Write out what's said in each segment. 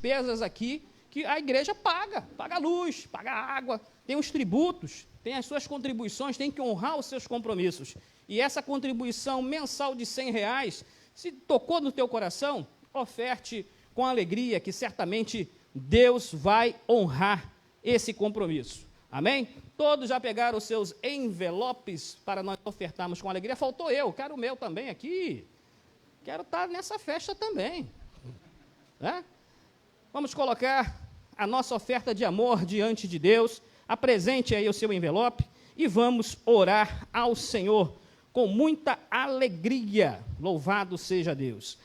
despesas aqui que a igreja paga a luz, paga a água, tem os tributos, tem as suas contribuições, tem que honrar os seus compromissos. E essa contribuição mensal de R$100, se tocou no teu coração, oferte com alegria, que certamente Deus vai honrar esse compromisso. Amém? Todos já pegaram os seus envelopes para nós ofertarmos com alegria. Faltou eu, quero o meu também aqui. Quero estar nessa festa também. Né? Vamos colocar a nossa oferta de amor diante de Deus. Apresente aí o seu envelope e vamos orar ao Senhor com muita alegria. Louvado seja Deus.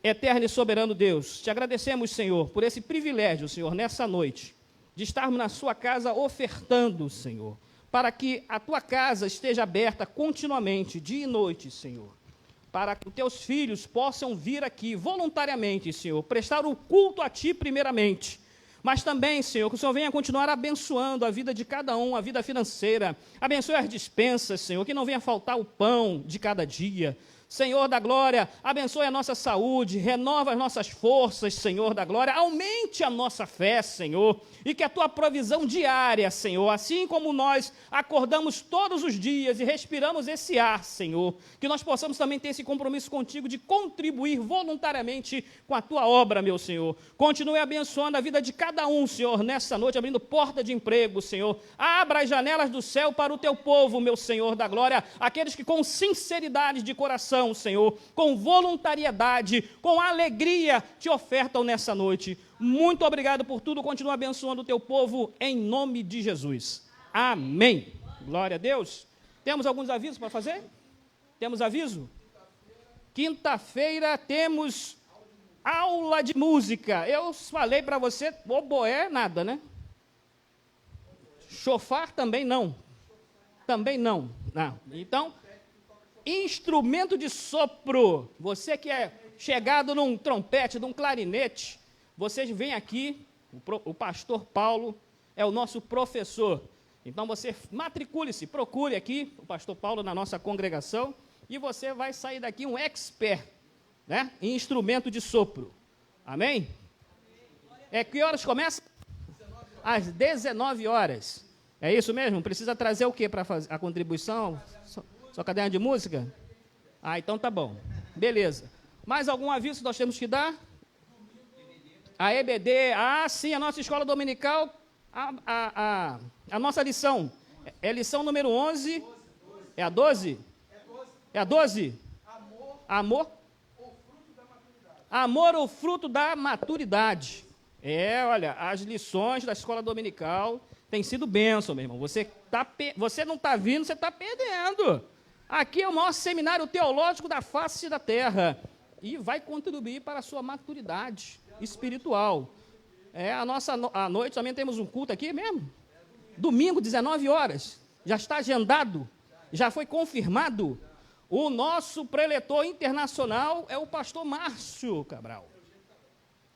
Eterno e soberano Deus, te agradecemos, Senhor, por esse privilégio, Senhor, nessa noite, de estarmos na sua casa ofertando, Senhor, para que a tua casa esteja aberta continuamente, dia e noite, Senhor, para que os teus filhos possam vir aqui voluntariamente, Senhor, prestar o culto a ti primeiramente, mas também, Senhor, que o Senhor venha continuar abençoando a vida de cada um, a vida financeira, abençoe as despensas, Senhor, que não venha faltar o pão de cada dia. Senhor da glória, abençoe a nossa saúde, renova as nossas forças, Senhor da glória, aumente a nossa fé, Senhor, e que a tua provisão diária, Senhor, assim como nós acordamos todos os dias e respiramos esse ar, Senhor, que nós possamos também ter esse compromisso contigo de contribuir voluntariamente com a tua obra, meu Senhor. Continue abençoando a vida de cada um, Senhor, nessa noite, abrindo porta de emprego, Senhor. Abra as janelas do céu para o teu povo, meu Senhor da glória, aqueles que com sinceridade de coração, Senhor, com voluntariedade, com alegria, te ofertam nessa noite. Muito obrigado por tudo, continua abençoando o teu povo, em nome de Jesus. Amém. Glória a Deus. Temos alguns avisos para fazer? Temos aviso? Quinta-feira temos aula de música. Eu falei para você, oboé, nada, né? Chofar também não. Também não. Não. Então, instrumento de sopro, você que é chegado num trompete, num clarinete, vocês vêm aqui, o pastor Paulo é o nosso professor, então você matricule-se, procure aqui o pastor Paulo na nossa congregação, e você vai sair daqui um expert, né, em instrumento de sopro, amém? Que horas começa? Às 19 horas, é isso mesmo? Precisa trazer o que para fazer a contribuição? Sua caderno de música? Então tá bom. Beleza. Mais algum aviso que nós temos que dar? A EBD. Sim, a nossa escola dominical. A nossa lição. É lição número 11. É a 12? É a 12? Amor. Amor, o fruto da maturidade. Olha, as lições da escola dominical têm sido bênção, meu irmão. Você não está vindo, você está perdendo. Aqui é o maior seminário teológico da face da terra e vai contribuir para a sua maturidade espiritual. À noite também temos um culto aqui mesmo. Domingo, 19 horas. Já está agendado, já foi confirmado. O nosso preletor internacional é o pastor Márcio Cabral.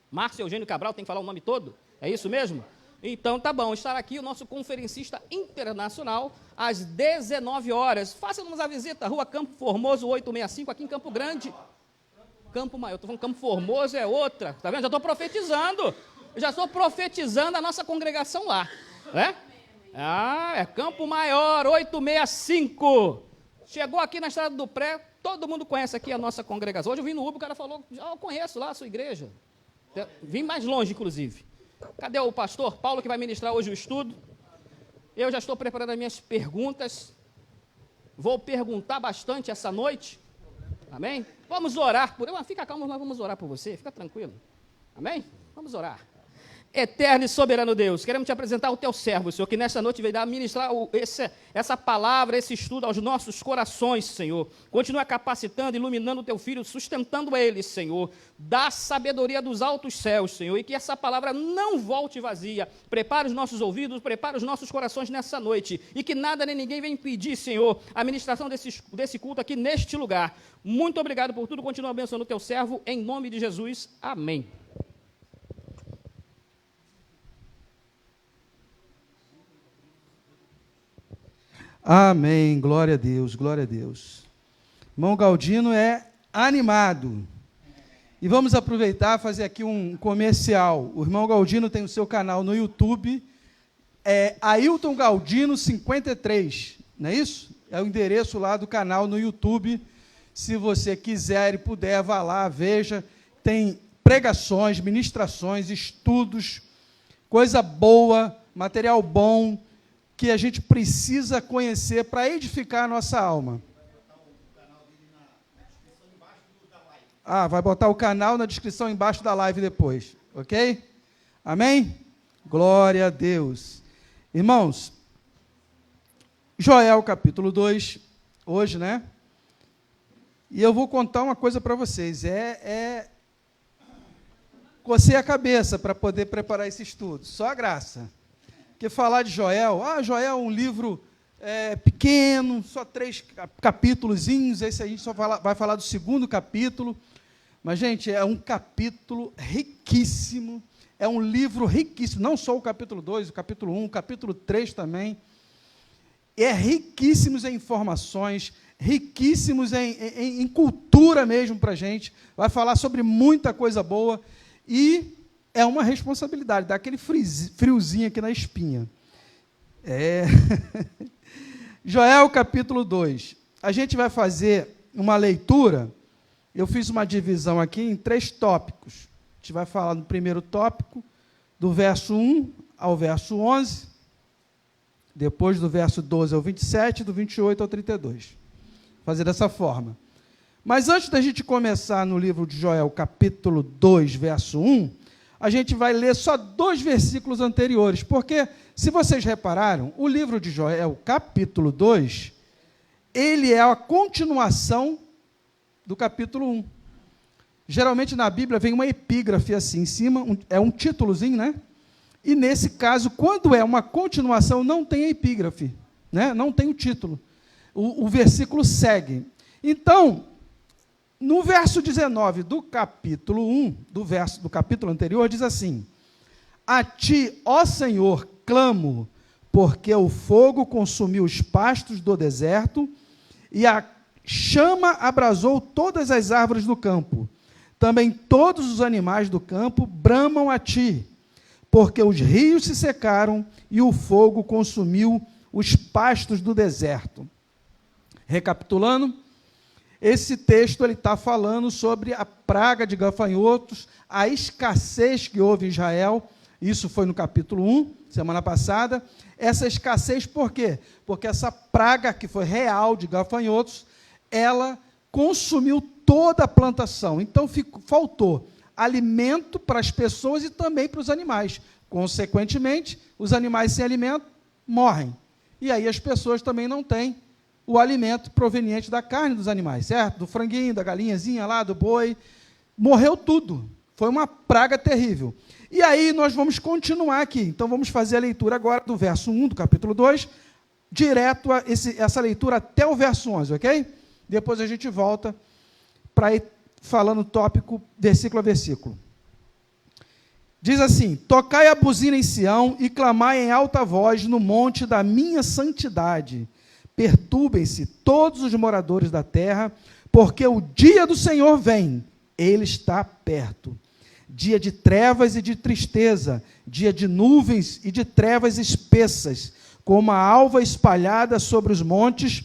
Márcio Eugênio Cabral, tem que falar o nome todo? É isso mesmo? Então, tá bom, estará aqui o nosso conferencista internacional às 19 horas. Faça-nos a visita, Rua Campo Formoso, 865, aqui em Campo Grande. Campo Maior, estou falando Campo Formoso é outra, tá vendo? Já estou profetizando. Já estou profetizando a nossa congregação lá. Né? É Campo Maior, 865. Chegou aqui na Estrada do Pré, todo mundo conhece aqui a nossa congregação. Hoje eu vim no Uber, o cara falou, eu conheço lá a sua igreja. Vim mais longe, inclusive. Cadê o pastor Paulo, que vai ministrar hoje o estudo? Eu já estou preparando as minhas perguntas. Vou perguntar bastante essa noite. Amém? Vamos orar por... Fica calmo, nós vamos orar por você. Fica tranquilo. Amém? Vamos orar. Eterno e soberano Deus, queremos te apresentar o teu servo, Senhor, que nesta noite veio ministrar essa palavra, esse estudo aos nossos corações, Senhor. Continua capacitando, iluminando o teu filho, sustentando ele, Senhor. Dá sabedoria dos altos céus, Senhor, e que essa palavra não volte vazia. Prepara os nossos ouvidos, prepara os nossos corações nessa noite, e que nada nem ninguém venha impedir, Senhor, a ministração desse culto aqui neste lugar. Muito obrigado por tudo, continua abençoando o teu servo, em nome de Jesus. Amém. Amém, glória a Deus, glória a Deus. Irmão Galdino é animado. E vamos aproveitar e fazer aqui um comercial. O irmão Galdino tem o seu canal no YouTube, Ailton Galdino 53, não é isso? É o endereço lá do canal no YouTube. Se você quiser e puder, vá lá, veja. Tem pregações, ministrações, estudos, coisa boa, material bom, que a gente precisa conhecer para edificar a nossa alma. Vai botar o canal na descrição embaixo da live depois, ok? Amém? Glória a Deus. Irmãos, Joel capítulo 2, hoje, né? E eu vou contar uma coisa para vocês, cocei a cabeça para poder preparar esse estudo, só a graça. Porque falar de Joel, Joel é um livro pequeno, só 3 capítulozinhos, esse a gente só vai falar do 2º capítulo, mas, gente, é um capítulo riquíssimo, é um livro riquíssimo, não só o capítulo 2, o capítulo 1, o capítulo 3 também, riquíssimos em informações, riquíssimos em cultura mesmo para a gente, vai falar sobre muita coisa boa, e é uma responsabilidade, dá aquele friozinho aqui na espinha. Joel capítulo 2, a gente vai fazer uma leitura, eu fiz uma divisão aqui em 3 tópicos, a gente vai falar no primeiro tópico, do verso 1 ao verso 11, depois do verso 12 ao 27, do 28 ao 32, fazer dessa forma. Mas antes da gente começar no livro de Joel, capítulo 2, verso 1, a gente vai ler só 2 versículos anteriores, porque, se vocês repararam, o livro de Joel, capítulo 2, ele é a continuação do capítulo 1. Geralmente na Bíblia vem uma epígrafe assim em cima, é um títulozinho, né? E nesse caso, quando é uma continuação, não tem a epígrafe, né? Não tem o título. O versículo segue. Então, no verso 19 do capítulo 1, do capítulo anterior, diz assim: A ti, ó Senhor, clamo, porque o fogo consumiu os pastos do deserto, e a chama abrasou todas as árvores do campo. Também todos os animais do campo bramam a ti, porque os rios se secaram, e o fogo consumiu os pastos do deserto. Recapitulando, esse texto está falando sobre a praga de gafanhotos, a escassez que houve em Israel, isso foi no capítulo 1, semana passada. Essa escassez por quê? Porque essa praga, que foi real, de gafanhotos, ela consumiu toda a plantação. Então, faltou alimento para as pessoas e também para os animais. Consequentemente, os animais sem alimento morrem. E aí as pessoas também não têm o alimento proveniente da carne dos animais, certo? Do franguinho, da galinhazinha lá, do boi. Morreu tudo. Foi uma praga terrível. E aí nós vamos continuar aqui. Então vamos fazer a leitura agora do verso 1 do capítulo 2, direto a essa leitura até o verso 11, ok? Depois a gente volta para ir falando tópico, versículo a versículo. Diz assim: Tocai a buzina em Sião e clamai em alta voz no monte da minha santidade. Perturbem-se todos os moradores da terra, porque o dia do Senhor vem, ele está perto. Dia de trevas e de tristeza, dia de nuvens e de trevas espessas, como a alva espalhada sobre os montes,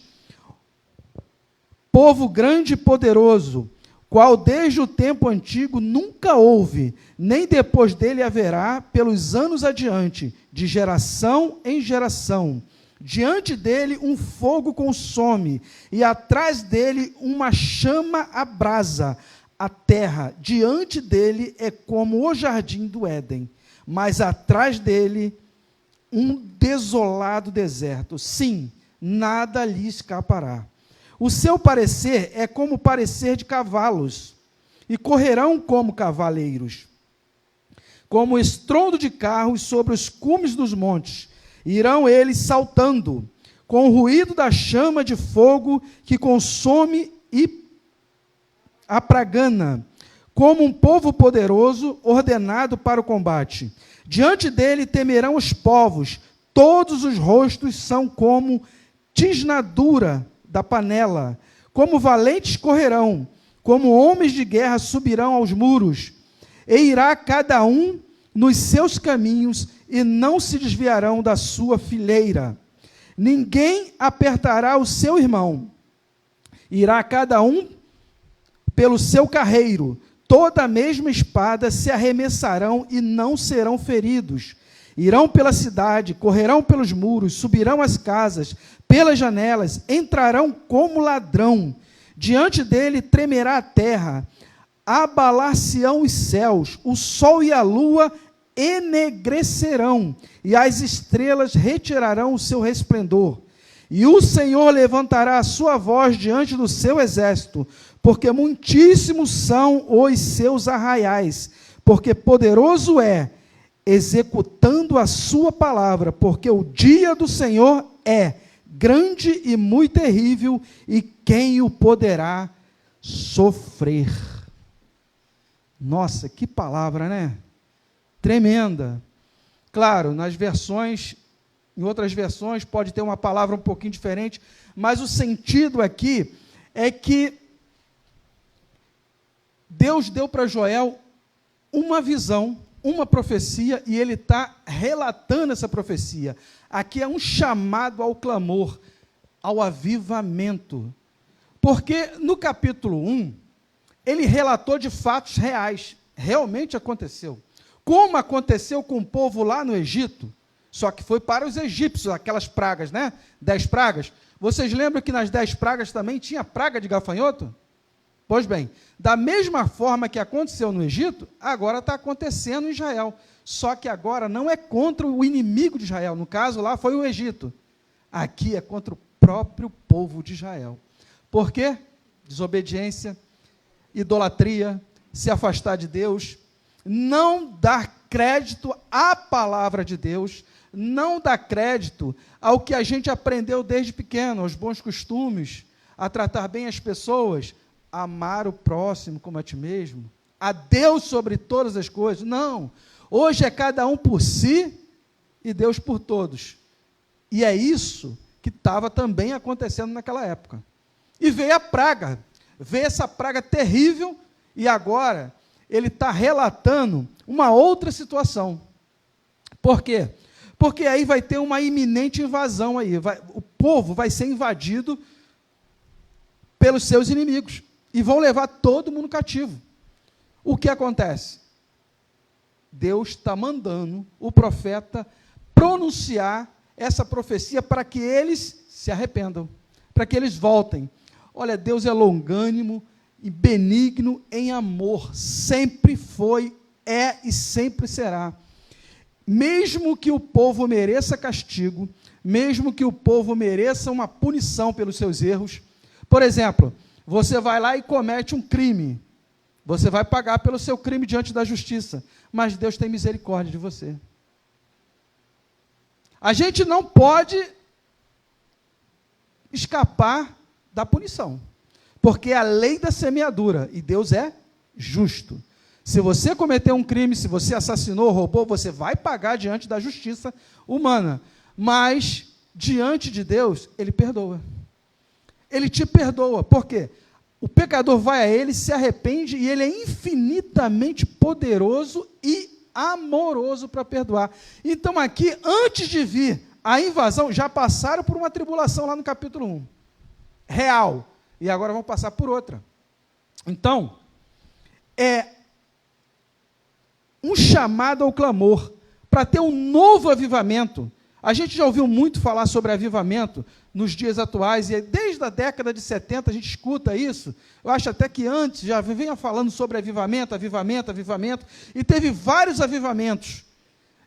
povo grande e poderoso, qual desde o tempo antigo nunca houve, nem depois dele haverá, pelos anos adiante, de geração em geração. Diante dele um fogo consome, e atrás dele uma chama abrasa. A terra diante dele é como o jardim do Éden, mas atrás dele um desolado deserto. Sim, nada lhe escapará. O seu parecer é como o parecer de cavalos, e correrão como cavaleiros, como o estrondo de carros sobre os cumes dos montes. Irão eles saltando, com o ruído da chama de fogo que consome e apragana, como um povo poderoso ordenado para o combate. Diante dele temerão os povos, todos os rostos são como tisnadura da panela, como valentes correrão, como homens de guerra subirão aos muros, e irá cada um nos seus caminhos, e não se desviarão da sua fileira. Ninguém apertará o seu irmão, irá cada um pelo seu carreiro, toda a mesma espada se arremessarão e não serão feridos. Irão pela cidade, correrão pelos muros, subirão as casas, pelas janelas, entrarão como ladrão. Diante dele tremerá a terra, abalar-se-ão os céus, o sol e a lua enegrecerão, e as estrelas retirarão o seu resplendor. E o Senhor levantará a sua voz diante do seu exército, porque muitíssimos são os seus arraiais, porque poderoso é, executando a sua palavra, porque o dia do Senhor é grande e muito terrível, e quem o poderá sofrer? Nossa, que palavra, né? Tremenda. Claro, nas versões, em outras versões pode ter uma palavra um pouquinho diferente, mas o sentido aqui é que Deus deu para Joel uma visão, uma profecia, e ele está relatando essa profecia. Aqui é um chamado ao clamor, ao avivamento. Porque no capítulo 1, ele relatou de fatos reais, realmente aconteceu. Como aconteceu com o povo lá no Egito, só que foi para os egípcios, aquelas pragas, né? 10 pragas. Vocês lembram que nas 10 pragas também tinha praga de gafanhoto? Pois bem, da mesma forma que aconteceu no Egito, agora está acontecendo em Israel. Só que agora não é contra o inimigo de Israel, no caso lá foi o Egito. Aqui é contra o próprio povo de Israel. Por quê? Desobediência, idolatria, se afastar de Deus, não dar crédito à palavra de Deus, não dar crédito ao que a gente aprendeu desde pequeno, aos bons costumes, a tratar bem as pessoas, amar o próximo como a ti mesmo, a Deus sobre todas as coisas. Não, hoje é cada um por si e Deus por todos. E é isso que estava também acontecendo naquela época. E veio a praga, veio essa praga terrível, e agora ele está relatando uma outra situação. Por quê? Porque aí vai ter uma iminente invasão aí, o povo vai ser invadido pelos seus inimigos, e vão levar todo mundo cativo. O que acontece? Deus está mandando o profeta pronunciar essa profecia para que eles se arrependam, para que eles voltem. Olha, Deus é longânimo e benigno em amor, sempre foi, é e sempre será. Mesmo que o povo mereça castigo, mesmo que o povo mereça uma punição pelos seus erros, por exemplo, você vai lá e comete um crime, você vai pagar pelo seu crime diante da justiça, mas Deus tem misericórdia de você. A gente não pode escapar da punição, porque é a lei da semeadura, e Deus é justo. Se você cometeu um crime, se você assassinou, roubou, você vai pagar diante da justiça humana, mas diante de Deus, Ele perdoa. Ele te perdoa, por quê? O pecador vai a Ele, se arrepende, e Ele é infinitamente poderoso e amoroso para perdoar. Então aqui, antes de vir a invasão, já passaram por uma tribulação lá no capítulo 1, real, e agora vão passar por outra. Então, é um chamado ao clamor, para ter um novo avivamento. A gente já ouviu muito falar sobre avivamento nos dias atuais, e desde a década de 70 a gente escuta isso. Eu acho até que antes já vinha falando sobre avivamento, e teve vários avivamentos.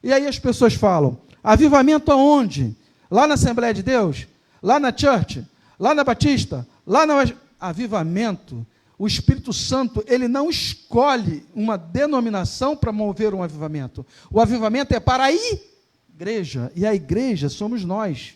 E aí as pessoas falam, avivamento aonde? Lá na Assembleia de Deus? Lá na Church? Lá na Batista? Lá na... Avivamento, o Espírito Santo, ele não escolhe uma denominação para mover um avivamento. O avivamento é para a igreja, e a igreja somos nós.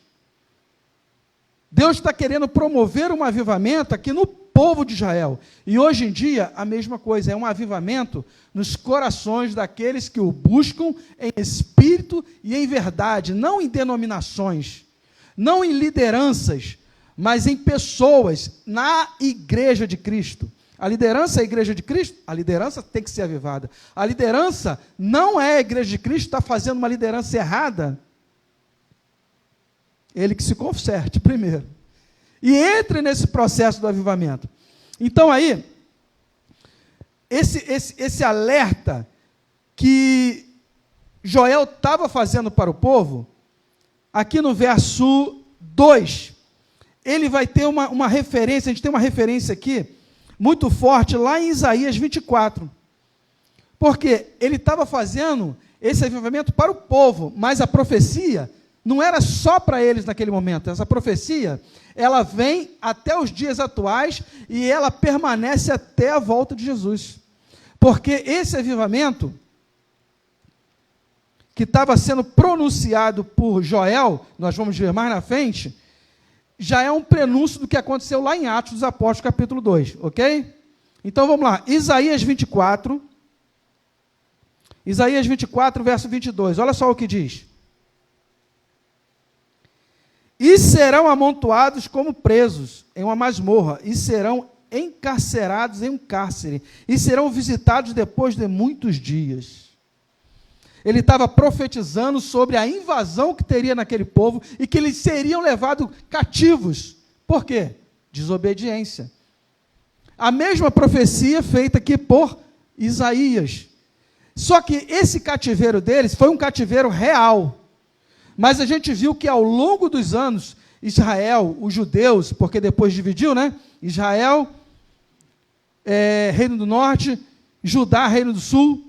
Deus está querendo promover um avivamento aqui no povo de Israel. E hoje em dia, a mesma coisa, é um avivamento nos corações daqueles que o buscam em espírito e em verdade, não em denominações, não em lideranças, mas em pessoas, na igreja de Cristo. A liderança é a igreja de Cristo? A liderança tem que ser avivada. A liderança não é a igreja de Cristo, está fazendo uma liderança errada. Ele que se conserte primeiro. E entre nesse processo do avivamento. Então aí, esse alerta que Joel estava fazendo para o povo, aqui no verso 2, ele vai ter uma referência, a gente tem uma referência aqui, muito forte, lá em Isaías 24. Porque ele estava fazendo esse avivamento para o povo, mas a profecia não era só para eles naquele momento. Essa profecia, ela vem até os dias atuais e ela permanece até a volta de Jesus. Porque esse avivamento, que estava sendo pronunciado por Joel, nós vamos ver mais na frente, já é um prenúncio do que aconteceu lá em Atos dos Apóstolos, capítulo 2, ok? Então vamos lá, Isaías 24, verso 22, olha só o que diz. E serão amontoados como presos em uma masmorra, e serão encarcerados em um cárcere, e serão visitados depois de muitos dias. Ele estava profetizando sobre a invasão que teria naquele povo e que eles seriam levados cativos. Por quê? Desobediência. A mesma profecia feita aqui por Isaías. Só que esse cativeiro deles foi um cativeiro real. Mas a gente viu que ao longo dos anos, Israel, os judeus, porque depois dividiu, né? Israel, Reino do Norte, Judá, Reino do Sul,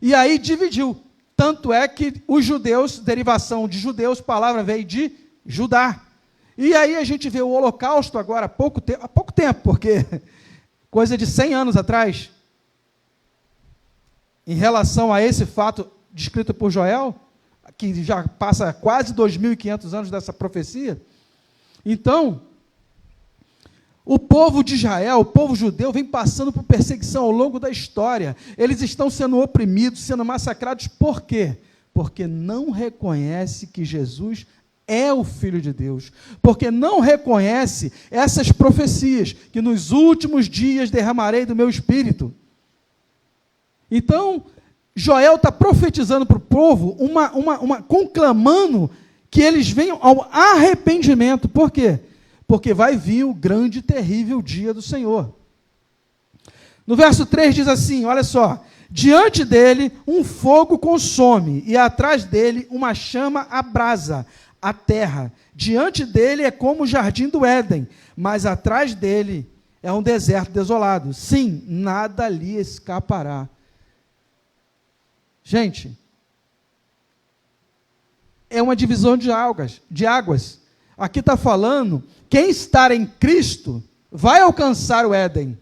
e aí dividiu. Tanto é que os judeus, derivação de judeus, palavra veio de Judá. E aí a gente vê o Holocausto agora há pouco tempo, porque coisa de 100 anos atrás, em relação a esse fato descrito por Joel, que já passa quase 2.500 anos dessa profecia. Então, o povo de Israel, o povo judeu, vem passando por perseguição ao longo da história. Eles estão sendo oprimidos, sendo massacrados. Por quê? Porque não reconhece que Jesus é o Filho de Deus. Porque não reconhece essas profecias, que nos últimos dias derramarei do meu Espírito. Então, Joel está profetizando para o povo, conclamando que eles venham ao arrependimento. Por quê? Porque vai vir o grande e terrível dia do Senhor. No verso 3 diz assim, olha só, diante dele um fogo consome, e atrás dele uma chama abrasa a terra. Diante dele é como o jardim do Éden, mas atrás dele é um deserto desolado. Sim, nada lhe escapará. Gente, é uma divisão de águas. Aqui está falando, quem estar em Cristo vai alcançar o Éden,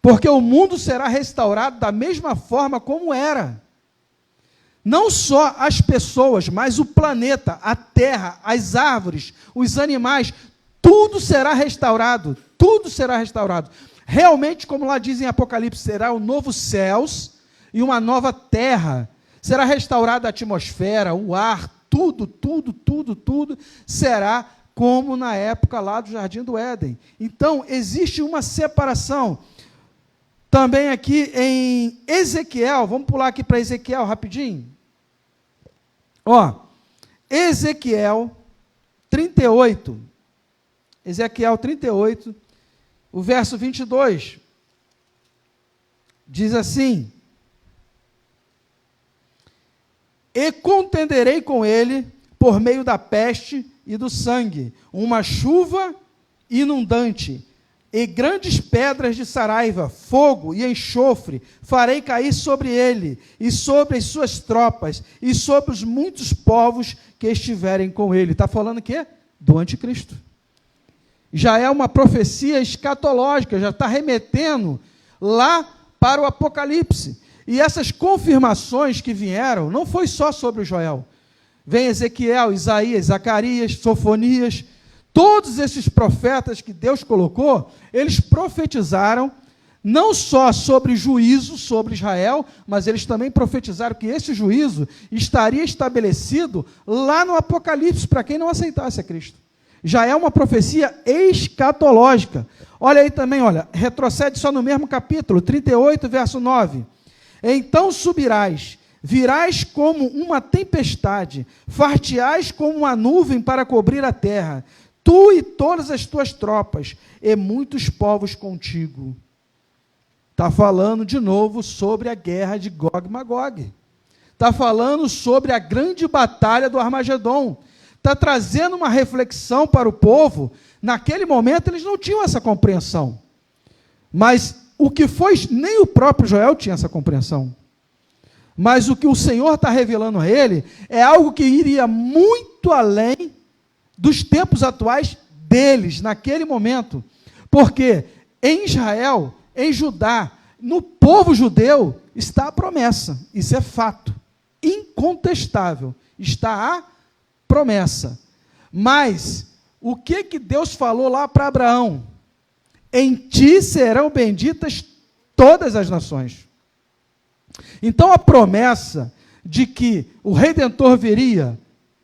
porque o mundo será restaurado da mesma forma como era. Não só as pessoas, mas o planeta, a terra, as árvores, os animais, tudo será restaurado, tudo será restaurado. Realmente, como lá diz em Apocalipse, será um novo céus e uma nova terra. Será restaurada a atmosfera, o ar, tudo será como na época lá do Jardim do Éden. Então, existe uma separação. Também aqui em Ezequiel, vamos pular aqui para Ezequiel rapidinho. Ó, Ezequiel 38, o verso 22, diz assim: e contenderei com ele por meio da peste e do sangue, uma chuva inundante, e grandes pedras de saraiva, fogo e enxofre, farei cair sobre ele, e sobre as suas tropas, e sobre os muitos povos que estiverem com ele. Está falando o quê? Do anticristo. Já é uma profecia escatológica, já está remetendo lá para o Apocalipse. E essas confirmações que vieram, não foi só sobre o Joel. Vem Ezequiel, Isaías, Zacarias, Sofonias, todos esses profetas que Deus colocou, eles profetizaram não só sobre juízo sobre Israel, mas eles também profetizaram que esse juízo estaria estabelecido lá no Apocalipse, para quem não aceitasse a Cristo. já é uma profecia escatológica. Olha aí também, olha, retrocede só no mesmo capítulo, 38, verso 9. Então subirás, virás como uma tempestade, farteais como uma nuvem para cobrir a terra, tu e todas as tuas tropas, e muitos povos contigo. Está falando de novo sobre a guerra de Gog e Magog. Está falando sobre a grande batalha do Armagedon. Está trazendo uma reflexão para o povo. Naquele momento eles não tinham essa compreensão. Mas o que foi, nem o próprio Joel tinha essa compreensão. Mas o que o Senhor está revelando a ele é algo que iria muito além dos tempos atuais deles, naquele momento. Porque em Israel, em Judá, no povo judeu, está a promessa. Isso é fato. Incontestável. Está a promessa. Mas o que Deus falou lá para Abraão? Em ti serão benditas todas as nações. Então a promessa de que o Redentor viria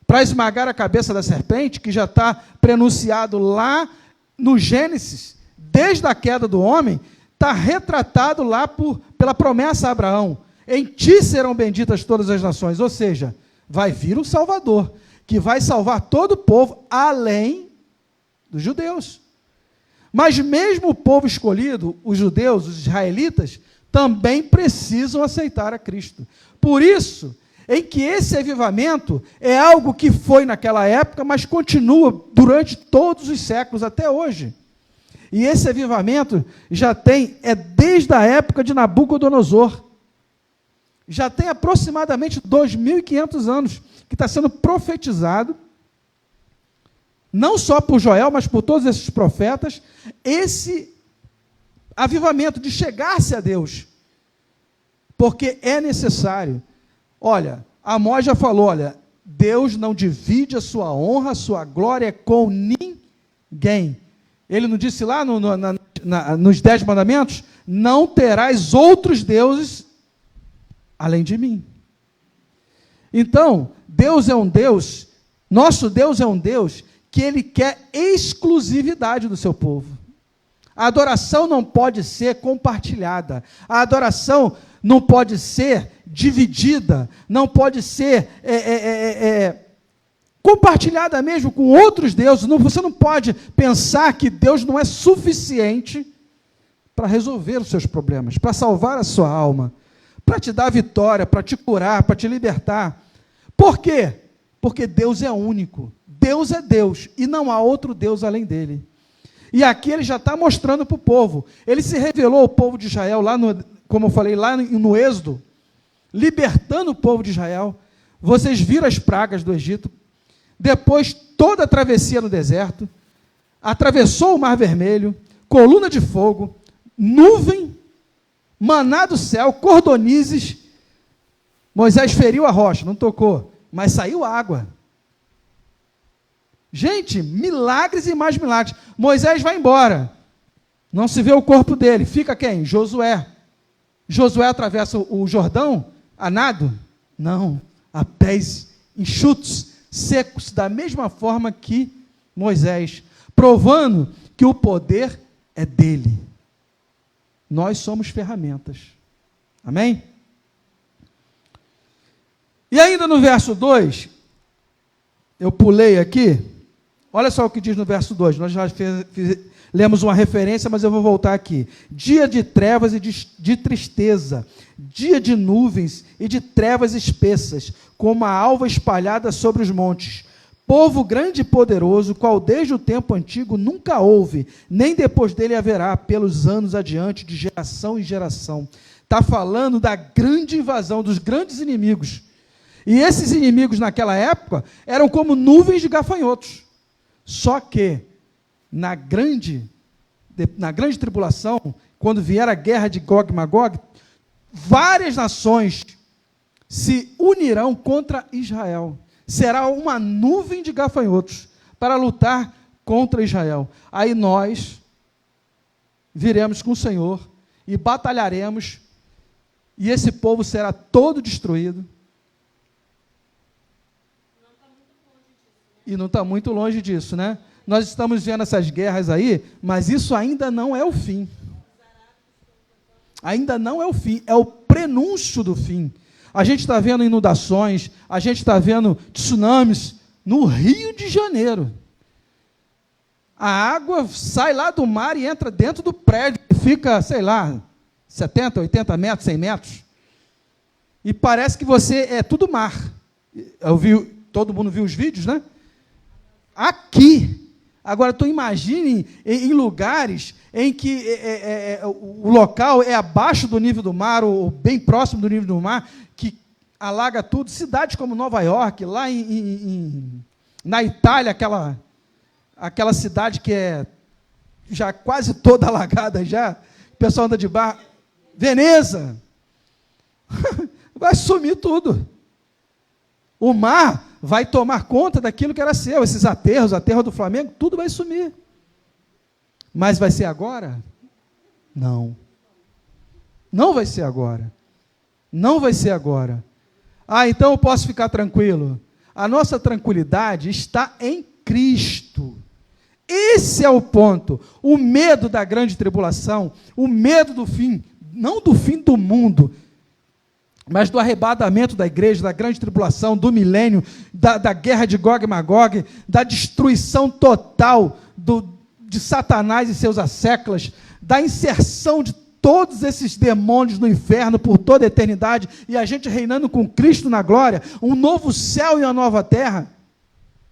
para esmagar a cabeça da serpente, que já está prenunciado lá no Gênesis, desde a queda do homem, está retratado lá pela promessa a Abraão. Em ti serão benditas todas as nações. Ou seja, vai vir um Salvador, que vai salvar todo o povo, além dos judeus. Mas mesmo o povo escolhido, os judeus, os israelitas, também precisam aceitar a Cristo. Por isso, em que esse avivamento é algo que foi naquela época, mas continua durante todos os séculos até hoje. E esse avivamento é desde a época de Nabucodonosor. Já tem aproximadamente 2.500 anos que está sendo profetizado, não só por Joel, mas por todos esses profetas, esse avivamento de chegar-se a Deus, porque é necessário. Olha, Amós já falou, olha, Deus não divide a sua honra, a sua glória com ninguém. Ele não disse lá nos 10 mandamentos? Não terás outros deuses além de mim. Então, Deus é um Deus, nosso Deus é um Deus que Ele quer exclusividade do seu povo. A adoração não pode ser compartilhada. A adoração não pode ser dividida. Não pode ser compartilhada mesmo com outros deuses. Você não pode pensar que Deus não é suficiente para resolver os seus problemas, para salvar a sua alma, para te dar vitória, para te curar, para te libertar. Por quê? Porque Deus é único. Deus é Deus e não há outro Deus além dele. E aqui ele já está mostrando para o povo. Ele se revelou ao povo de Israel, como eu falei, lá no Êxodo, libertando o povo de Israel. Vocês viram as pragas do Egito. Depois, toda a travessia no deserto. Atravessou o Mar Vermelho, coluna de fogo, nuvem, maná do céu, cordonizes. Moisés feriu a rocha, não tocou, mas saiu água. Gente, milagres e mais milagres. Moisés vai embora. Não se vê o corpo dele. Fica quem? Josué. Josué atravessa o Jordão a nado? Não. A pés enxutos, secos, da mesma forma que Moisés. Provando que o poder é dele. Nós somos ferramentas. Amém? E ainda no verso 2, eu pulei aqui. Olha só o que diz no verso 2, nós já lemos uma referência, mas eu vou voltar aqui. Dia de trevas e de tristeza, dia de nuvens e de trevas espessas, como a alva espalhada sobre os montes. Povo grande e poderoso, qual desde o tempo antigo nunca houve, nem depois dele haverá, pelos anos adiante, de geração em geração. Está falando da grande invasão, dos grandes inimigos. E esses inimigos naquela época eram como nuvens de gafanhotos. Só que, na grande tribulação, quando vier a guerra de Gog e Magog, várias nações se unirão contra Israel. Será uma nuvem de gafanhotos para lutar contra Israel. Aí nós viremos com o Senhor e batalharemos, e esse povo será todo destruído. E não está muito longe disso, né? Nós estamos vendo essas guerras aí, mas isso ainda não é o fim. Ainda não é o fim, é o prenúncio do fim. A gente está vendo inundações, a gente está vendo tsunamis no Rio de Janeiro. A água sai lá do mar e entra dentro do prédio, fica, sei lá, 70, 80 metros, 100 metros. E parece que você é tudo mar. Todo mundo viu os vídeos, né? Aqui. Agora, tu imagine em lugares em que o local é abaixo do nível do mar, ou bem próximo do nível do mar, que alaga tudo. Cidades como Nova York, lá na Itália, aquela cidade que é já quase toda alagada já, o pessoal anda de barco. Veneza. Vai sumir tudo. O mar vai tomar conta daquilo que era seu, esses aterros, aterro do Flamengo, tudo vai sumir. Mas vai ser agora? Não. Não vai ser agora. Não vai ser agora. Ah, então eu posso ficar tranquilo. A nossa tranquilidade está em Cristo. Esse é o ponto. O medo da grande tribulação, o medo do fim, não do fim do mundo, mas do arrebatamento da igreja, da grande tribulação, do milênio, da guerra de Gog e Magog, da destruição total de Satanás e seus asséculas, da inserção de todos esses demônios no inferno por toda a eternidade, e a gente reinando com Cristo na glória, um novo céu e uma nova terra.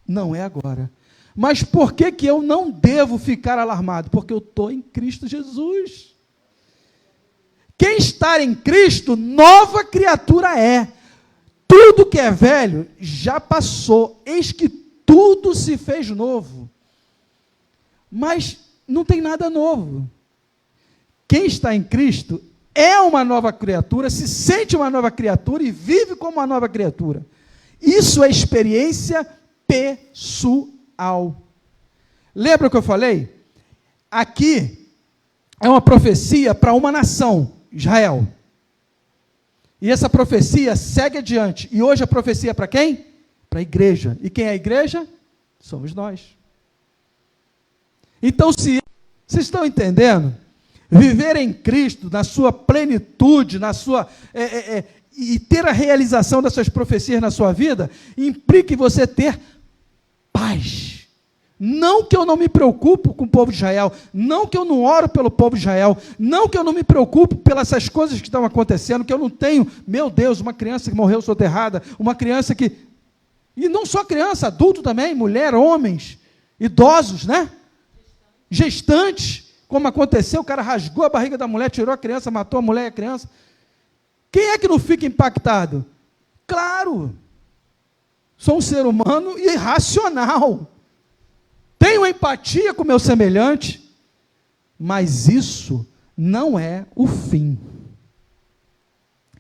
Não é agora. Mas por que eu não devo ficar alarmado? Porque eu estou em Cristo Jesus. Quem está em Cristo, nova criatura é. Tudo que é velho já passou, eis que tudo se fez novo. Mas não tem nada novo. Quem está em Cristo é uma nova criatura, se sente uma nova criatura e vive como uma nova criatura. Isso é experiência pessoal. Lembra o que eu falei? Aqui é uma profecia para uma nação, Israel. E essa profecia segue adiante. E hoje a profecia é para quem? Para a igreja. E quem é a igreja? Somos nós. Então, se vocês estão entendendo, viver em Cristo, na sua plenitude, na sua e ter a realização dessas profecias na sua vida, implica em você ter paz. Não que eu não me preocupo com o povo de Israel, não que eu não oro pelo povo de Israel, não que eu não me preocupo pelas essas coisas que estão acontecendo, que eu não tenho, meu Deus, uma criança que morreu soterrada, uma criança que... E não só criança, adulto também, mulher, homens, idosos, né? Gestantes, como aconteceu, o cara rasgou a barriga da mulher, tirou a criança, matou a mulher e a criança. Quem é que não fica impactado? Claro, sou um ser humano irracional. Tenho empatia com o meu semelhante, mas isso não é o fim.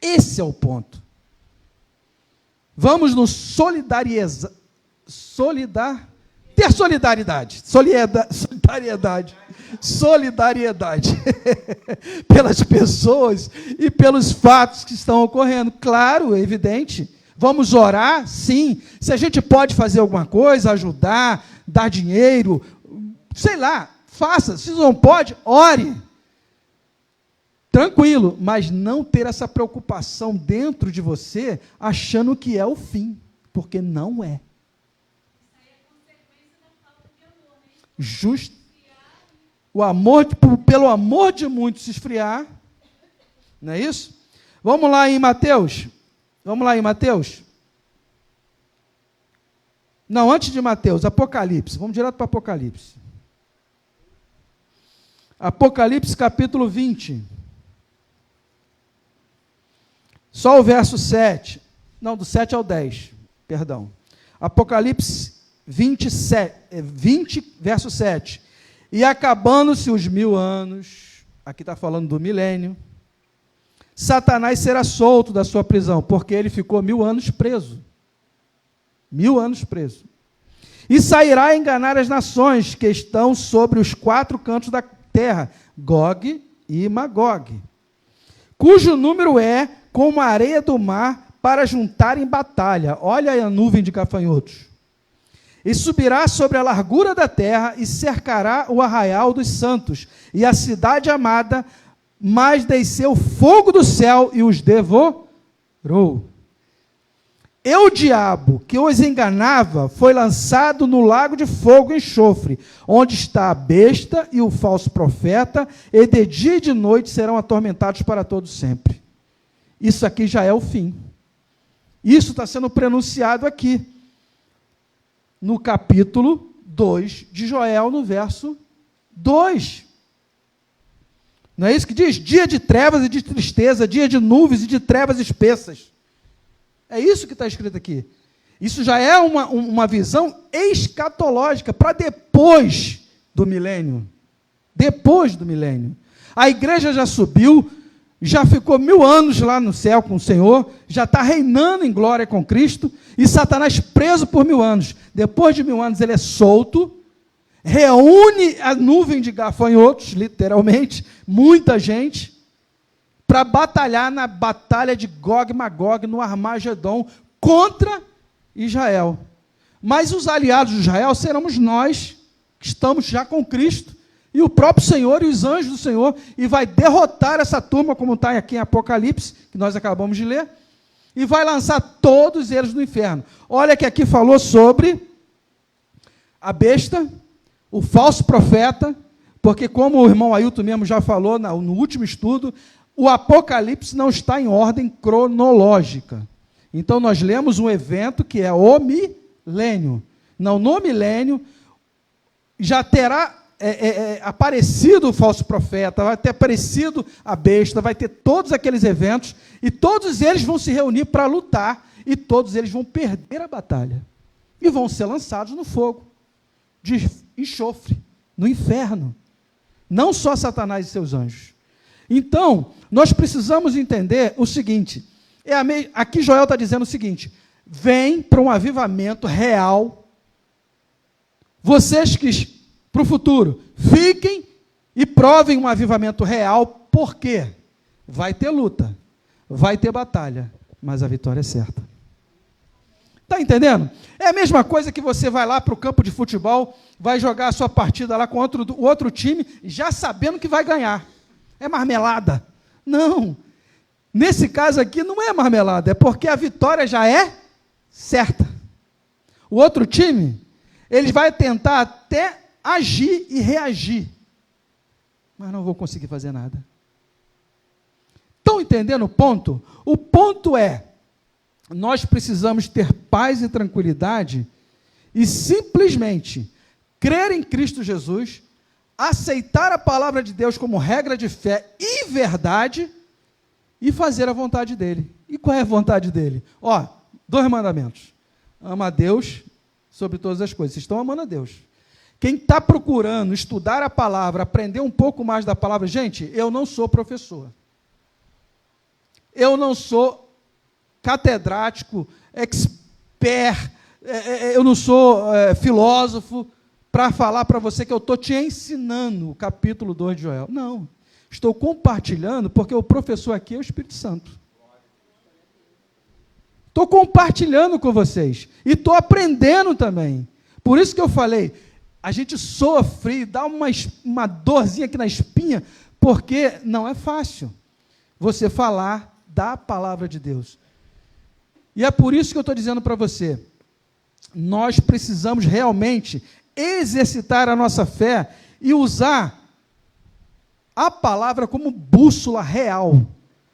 Esse é o ponto. Vamos nos ter solidariedade pelas pessoas e pelos fatos que estão ocorrendo. Claro, é evidente. Vamos orar, sim. Se a gente pode fazer alguma coisa, ajudar, dar dinheiro, sei lá, faça. Se não pode, ore. Tranquilo, mas não ter essa preocupação dentro de você, achando que é o fim, porque não é. Justo. O amor, pelo amor de muitos se esfriar, não é isso? Vamos lá em Mateus. Não, antes de Mateus, Apocalipse. Vamos direto para Apocalipse. Apocalipse capítulo 20. Só o verso 7. Não, do 7 ao 10. Perdão. Apocalipse 20, verso 7. E acabando-se os 1000 anos, aqui está falando do milênio, Satanás será solto da sua prisão, porque ele ficou 1000 anos preso. 1000 anos preso. E sairá a enganar as nações que estão sobre os 4 cantos da terra, Gog e Magog, cujo número é como a areia do mar para juntar em batalha. Olha aí a nuvem de gafanhotos. e subirá sobre a largura da terra e cercará o arraial dos santos e a cidade amada, mas desceu fogo do céu e os devorou. E o diabo que os enganava foi lançado no lago de fogo e enxofre, onde está a besta e o falso profeta, e de dia e de noite serão atormentados para todo sempre. Isso aqui já é o fim. Isso está sendo pronunciado aqui, no capítulo 2 de Joel, no verso 2. Não é isso que diz? Dia de trevas e de tristeza, dia de nuvens e de trevas espessas. É isso que está escrito aqui. Isso já é uma visão escatológica para depois do milênio. Depois do milênio. A igreja já subiu, já ficou 1000 anos lá no céu com o Senhor, já está reinando em glória com Cristo, e Satanás preso por 1000 anos. Depois de 1000 anos ele é solto, reúne a nuvem de gafanhotos, literalmente, muita gente, para batalhar na batalha de Gog e Magog, no Armagedon, contra Israel. Mas os aliados de Israel seremos nós, que estamos já com Cristo, e o próprio Senhor e os anjos do Senhor, e vai derrotar essa turma, como está aqui em Apocalipse, que nós acabamos de ler, e vai lançar todos eles no inferno. Olha que aqui falou sobre a besta, o falso profeta, porque como o irmão Ailton mesmo já falou no último estudo, o Apocalipse não está em ordem cronológica. Então nós lemos um evento que é o milênio. Não, no milênio já terá aparecido o falso profeta, vai ter aparecido a besta, vai ter todos aqueles eventos, e todos eles vão se reunir para lutar, e todos eles vão perder a batalha, e vão ser lançados no fogo, de enxofre, no inferno. Não só Satanás e seus anjos. Então, nós precisamos entender o seguinte, aqui Joel está dizendo o seguinte, vem para um avivamento real, vocês que, para o futuro, fiquem e provem um avivamento real, porque vai ter luta, vai ter batalha, mas a vitória é certa. Está entendendo? É a mesma coisa que você vai lá para o campo de futebol, vai jogar a sua partida lá com o outro time, já sabendo que vai ganhar. É marmelada. Não. Nesse caso aqui não é marmelada, é porque a vitória já é certa. O outro time, ele vai tentar até agir e reagir, mas não vou conseguir fazer nada. Estão entendendo o ponto? O ponto é, nós precisamos ter paz e tranquilidade e simplesmente crer em Cristo Jesus, aceitar a palavra de Deus como regra de fé e verdade e fazer a vontade dele. E qual é a vontade dele? 2 mandamentos. Ama a Deus sobre todas as coisas. Vocês estão amando a Deus. Quem está procurando estudar a palavra, aprender um pouco mais da palavra, gente, eu não sou professor. Eu não sou catedrático, expert, eu não sou filósofo, para falar para você que eu estou te ensinando o capítulo 2 de Joel. Não, estou compartilhando, porque o professor aqui é o Espírito Santo. Estou compartilhando com vocês, e estou aprendendo também. Por isso que eu falei, a gente sofre, dá uma dorzinha aqui na espinha, porque não é fácil você falar da palavra de Deus. E é por isso que eu estou dizendo para você, nós precisamos realmente exercitar a nossa fé e usar a palavra como bússola real.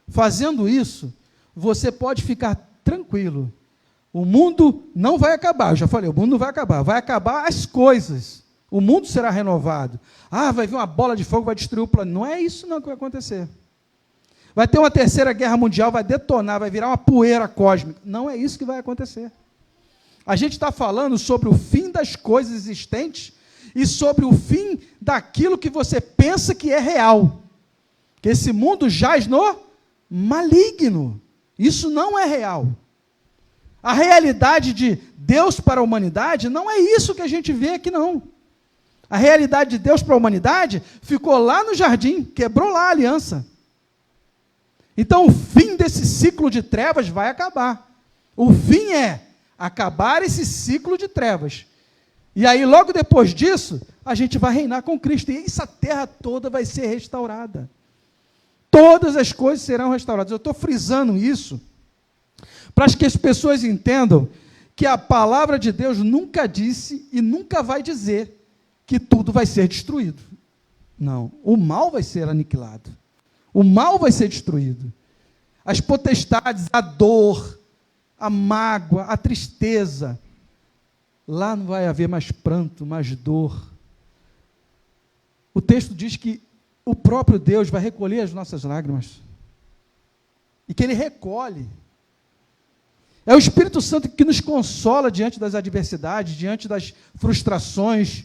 Fazendo isso, você pode ficar tranquilo. O mundo não vai acabar, eu já falei, o mundo não vai acabar as coisas. O mundo será renovado. Vai vir uma bola de fogo, vai destruir o planeta. Não é isso não que vai acontecer. Vai ter uma terceira guerra mundial, vai detonar, vai virar uma poeira cósmica. Não é isso que vai acontecer. A gente está falando sobre o fim das coisas existentes e sobre o fim daquilo que você pensa que é real. Que esse mundo jaz no maligno. Isso não é real. A realidade de Deus para a humanidade não é isso que a gente vê aqui, não. A realidade de Deus para a humanidade ficou lá no jardim, quebrou lá a aliança. Então, o fim desse ciclo de trevas vai acabar. O fim é acabar esse ciclo de trevas. E aí, logo depois disso, a gente vai reinar com Cristo. E essa terra toda vai ser restaurada. Todas as coisas serão restauradas. Eu estou frisando isso para que as pessoas entendam que a palavra de Deus nunca disse e nunca vai dizer que tudo vai ser destruído. Não. O mal vai ser aniquilado. O mal vai ser destruído. As potestades, a dor, a mágoa, a tristeza. Lá não vai haver mais pranto, mais dor. O texto diz que o próprio Deus vai recolher as nossas lágrimas. E que Ele recolhe. É o Espírito Santo que nos consola diante das adversidades, diante das frustrações.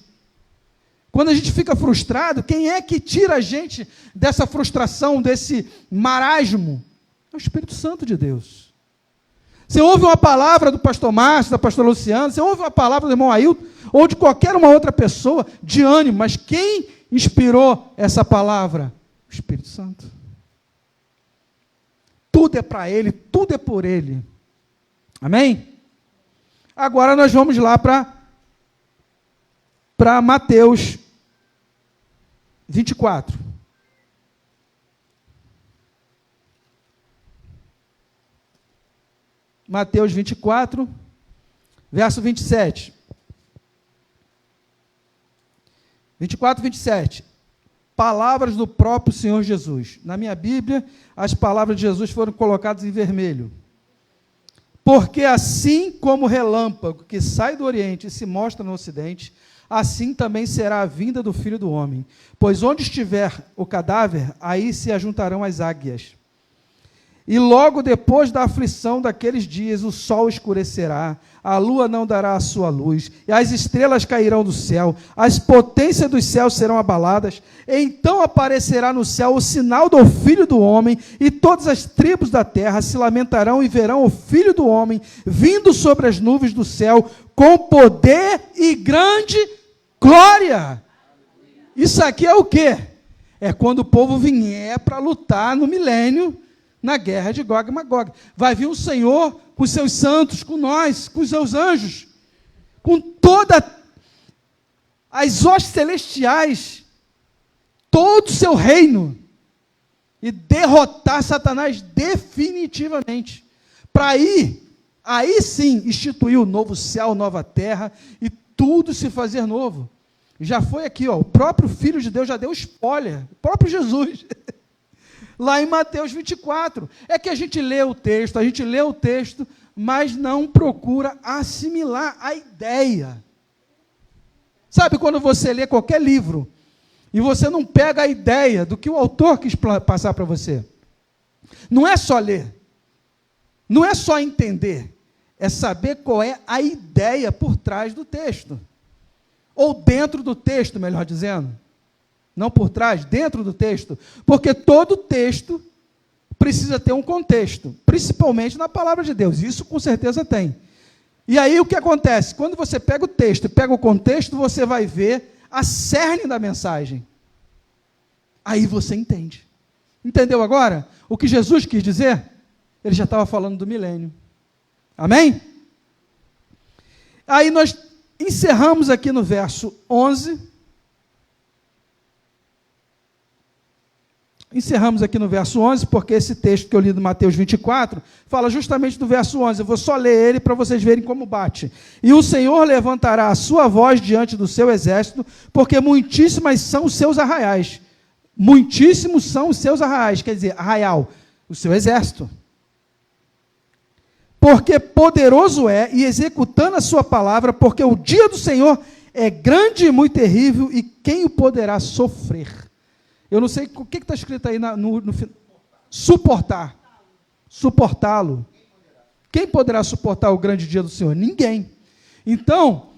Quando a gente fica frustrado, quem é que tira a gente dessa frustração, desse marasmo? É o Espírito Santo de Deus. Você ouve uma palavra do pastor Márcio, da pastora Luciana, você ouve uma palavra do irmão Ailton, ou de qualquer uma outra pessoa, de ânimo, mas quem inspirou essa palavra? O Espírito Santo. Tudo é para Ele, tudo é por Ele. Amém? Agora nós vamos lá para Mateus 24. Mateus 24, verso 27. 24, 27. Palavras do próprio Senhor Jesus. Na minha Bíblia, as palavras de Jesus foram colocadas em vermelho. Porque assim como o relâmpago que sai do Oriente e se mostra no Ocidente, assim também será a vinda do Filho do Homem. Pois onde estiver o cadáver, aí se ajuntarão as águias. E logo depois da aflição daqueles dias, o sol escurecerá, a lua não dará a sua luz, e as estrelas cairão do céu, as potências dos céus serão abaladas, então aparecerá no céu o sinal do Filho do Homem, e todas as tribos da terra se lamentarão e verão o Filho do Homem vindo sobre as nuvens do céu, com poder e grande glória. Isso aqui é o quê? É quando o povo vier para lutar no milênio, na guerra de Gog e Magog. Vai vir um Senhor com seus santos, com nós, com os seus anjos, com todas as hostes celestiais, todo o seu reino, e derrotar Satanás definitivamente. Para aí sim, instituir o novo céu, nova terra, e tudo se fazer novo. Já foi aqui, ó, o próprio Filho de Deus já deu spoiler, o próprio Jesus. Lá em Mateus 24, é que a gente lê o texto, mas não procura assimilar a ideia. Sabe quando você lê qualquer livro, e você não pega a ideia do que o autor quis passar para você? Não é só ler, não é só entender, é saber qual é a ideia por trás do texto, ou dentro do texto, melhor dizendo. Não por trás, dentro do texto, porque todo texto precisa ter um contexto, principalmente na palavra de Deus, isso com certeza tem. E aí o que acontece? Quando você pega o texto e pega o contexto, você vai ver a cerne da mensagem. Aí você entende. Entendeu agora o que Jesus quis dizer? Ele já estava falando do milênio. Amém? Aí nós encerramos aqui no verso 11. Encerramos aqui no verso 11, porque esse texto que eu li do Mateus 24, fala justamente do verso 11, eu vou só ler ele para vocês verem como bate. E o Senhor levantará a sua voz diante do seu exército, porque muitíssimas são os seus arraiais. Muitíssimos são os seus arraiais, quer dizer, arraial, o seu exército. Porque poderoso é, e executando a sua palavra, porque o dia do Senhor é grande e muito terrível, e quem o poderá sofrer? Eu não sei o que está escrito aí no suportar. Suportá-lo. Quem poderá suportar o grande dia do Senhor? Ninguém. Então,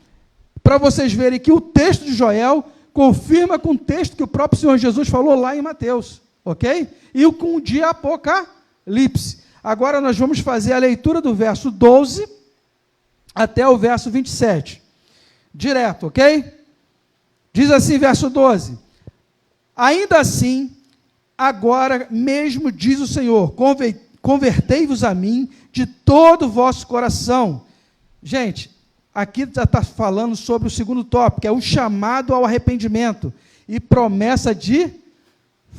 para vocês verem que o texto de Joel confirma com o texto que o próprio Senhor Jesus falou lá em Mateus. Ok? E com o dia Apocalipse. Agora nós vamos fazer a leitura do verso 12 até o verso 27. Direto, ok? Diz assim, verso 12. Ainda assim, agora mesmo diz o Senhor, convertei-vos a mim de todo o vosso coração. Gente, aqui já está falando sobre o segundo tópico, que é o chamado ao arrependimento e promessa de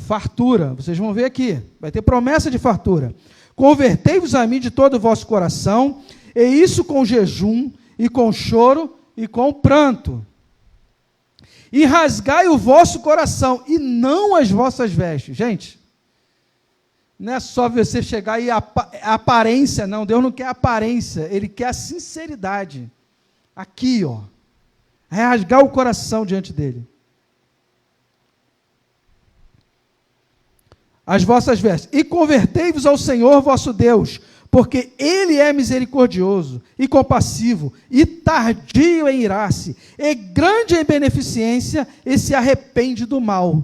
fartura. Vocês vão ver aqui, vai ter promessa de fartura. Convertei-vos a mim de todo o vosso coração, e isso com jejum, e com choro, e com pranto. E rasgai o vosso coração, e não as vossas vestes. Gente, não é só você chegar e aparência, não. Deus não quer aparência, Ele quer a sinceridade. Aqui, ó. Rasgar o coração diante dEle. As vossas vestes. E convertei-vos ao Senhor vosso Deus, porque Ele é misericordioso e compassivo, e tardio em irar-se, e grande em beneficência, e se arrepende do mal.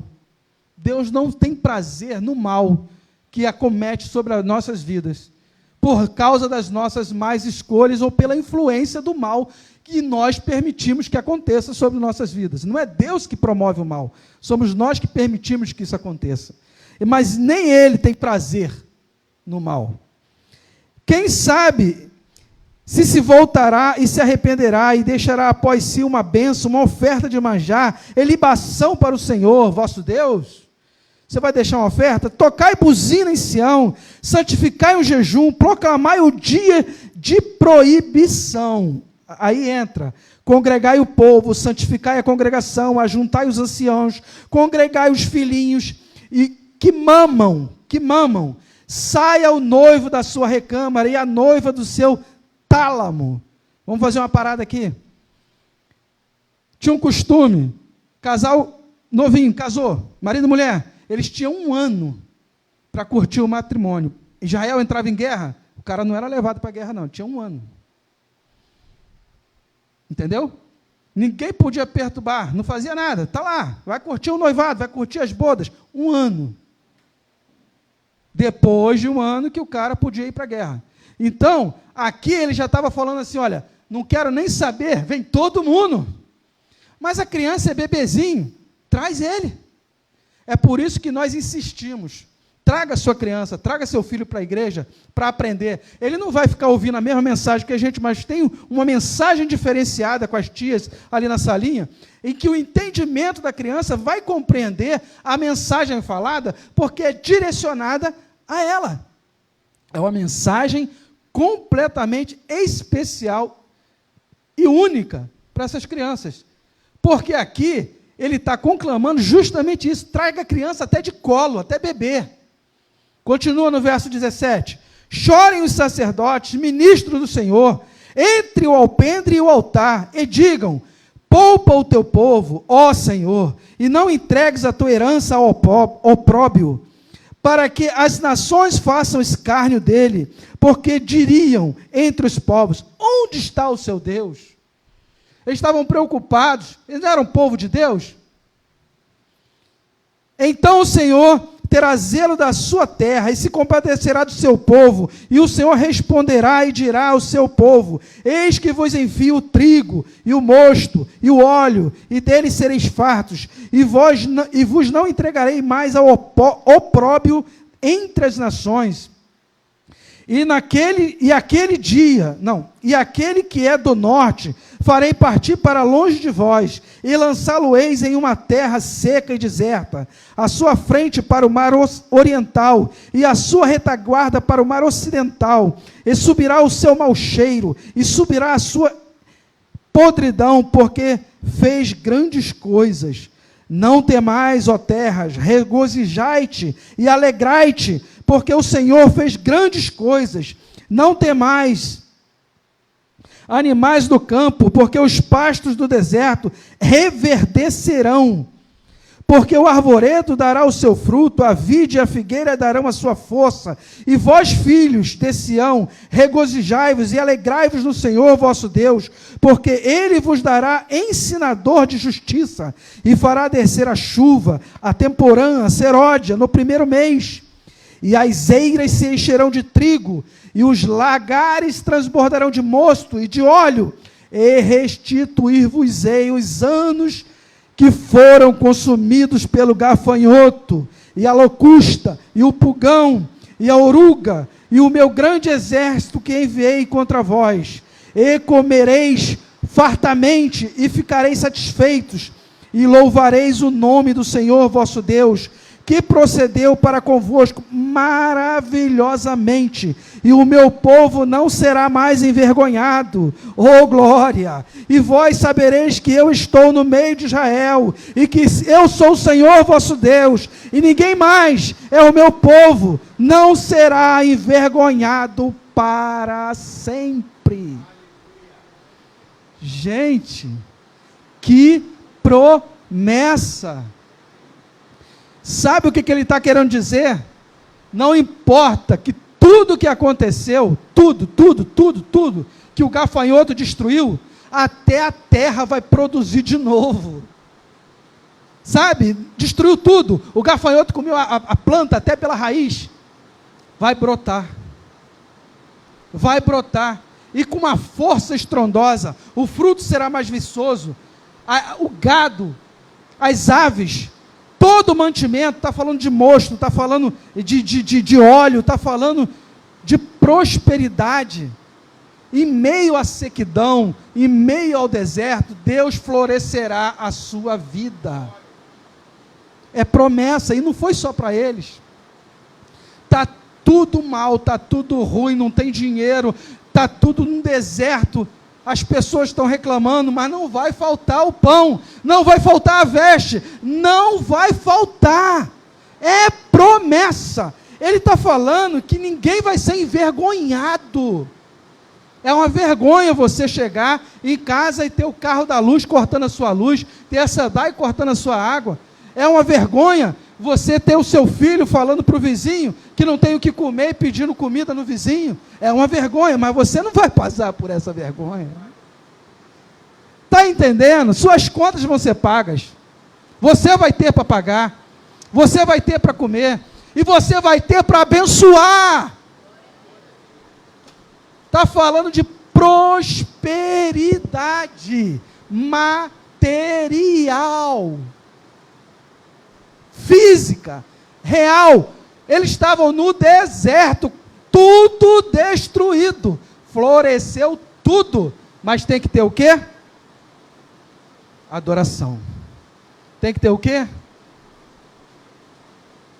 Deus não tem prazer no mal que acomete sobre as nossas vidas, por causa das nossas más escolhas ou pela influência do mal que nós permitimos que aconteça sobre nossas vidas. Não é Deus que promove o mal, somos nós que permitimos que isso aconteça. Mas nem Ele tem prazer no mal. Quem sabe se voltará e se arrependerá e deixará após si uma bênção, uma oferta de manjar, e libação para o Senhor, vosso Deus? Você vai deixar uma oferta? Tocai buzina em Sião, santificai o jejum, proclamai o dia de proibição. Aí entra, congregai o povo, santificai a congregação, ajuntai os anciãos, congregai os filhinhos, e que mamam, saia o noivo da sua recâmara e a noiva do seu tálamo. Vamos fazer uma parada aqui. Tinha um costume, casal novinho, casou, marido e mulher, eles tinham 1 ano para curtir o matrimônio. Israel entrava em guerra, o cara não era levado para a guerra não, tinha 1 ano. Entendeu? Ninguém podia perturbar, não fazia nada, está lá, vai curtir o noivado, vai curtir as bodas, 1 ano. Depois de 1 ano que o cara podia ir para a guerra. Então, aqui ele já estava falando assim, olha, não quero nem saber, vem todo mundo. Mas a criança é bebezinho, traz ele. É por isso que nós insistimos. Traga sua criança, traga seu filho para a igreja para aprender. Ele não vai ficar ouvindo a mesma mensagem que a gente, mas tem uma mensagem diferenciada com as tias ali na salinha, em que o entendimento da criança vai compreender a mensagem falada, porque é direcionada a ela. É uma mensagem completamente especial e única para essas crianças. Porque aqui ele está conclamando justamente isso, traga a criança até de colo, até bebê. Continua no verso 17, chorem os sacerdotes, ministros do Senhor, entre o alpendre e o altar, e digam, poupa o teu povo, ó Senhor, e não entregues a tua herança ao opróbio, para que as nações façam escárnio dele, porque diriam entre os povos, onde está o seu Deus? Eles estavam preocupados, eles não eram povo de Deus? Então o Senhor terá zelo da sua terra, e se compadecerá do seu povo, e o Senhor responderá e dirá ao seu povo, eis que vos envio o trigo, e o mosto, e o óleo, e deles sereis fartos, e vos não entregarei mais ao opróbio entre as nações. E aquele que é do norte, farei partir para longe de vós, e lançá-lo-eis em uma terra seca e deserta, a sua frente para o mar oriental, e a sua retaguarda para o mar ocidental, e subirá o seu mau cheiro, e subirá a sua podridão, porque fez grandes coisas. Não temais, ó terras, regozijai-te e alegrai-te, porque o Senhor fez grandes coisas. Não temais, animais do campo, porque os pastos do deserto reverdecerão. Porque o arvoredo dará o seu fruto, a vide e a figueira darão a sua força. E vós, filhos de Sião, regozijai-vos e alegrai-vos no Senhor vosso Deus, porque Ele vos dará ensinador de justiça, e fará descer a chuva, a temporã, a seródia, no 1º mês. E as eiras se encherão de trigo, e os lagares transbordarão de mosto e de óleo, e restituir-vos-ei os anos que foram consumidos pelo gafanhoto, e a locusta, e o pulgão, e a oruga, e o meu grande exército que enviei contra vós, e comereis fartamente e ficareis satisfeitos, e louvareis o nome do Senhor vosso Deus, que procedeu para convosco maravilhosamente, e o meu povo não será mais envergonhado. Oh glória! E vós sabereis que eu estou no meio de Israel, e que eu sou o Senhor vosso Deus, e ninguém mais é o meu povo, não será envergonhado para sempre. Gente, que promessa! Sabe o que ele está querendo dizer? Não importa que tudo que aconteceu, tudo, que o gafanhoto destruiu, até a terra vai produzir de novo. Sabe? Destruiu tudo. O gafanhoto comeu a planta até pela raiz. Vai brotar. Vai brotar. E com uma força estrondosa. O fruto será mais viçoso. O gado, as aves, todo o mantimento, está falando de mosto, está falando de óleo, está falando de prosperidade. Em meio à sequidão, em meio ao deserto, Deus florescerá a sua vida. É promessa, e não foi só para eles. Está tudo mal, está tudo ruim, não tem dinheiro, está tudo no deserto. As pessoas estão reclamando, mas não vai faltar o pão, não vai faltar a veste, não vai faltar. É promessa. Ele está falando que ninguém vai ser envergonhado. É uma vergonha você chegar em casa e ter o carro da luz cortando a sua luz, ter a Sandai cortando a sua água. É uma vergonha você ter o seu filho falando para o vizinho que não tem o que comer e pedindo comida no vizinho. É uma vergonha, mas você não vai passar por essa vergonha. Está entendendo? Suas contas vão ser pagas. Você vai ter para pagar. Você vai ter para comer. E você vai ter para abençoar. Está falando de prosperidade material, física, real. Eles estavam no deserto, tudo destruído, floresceu tudo, mas tem que ter o quê? Adoração. Tem que ter o quê?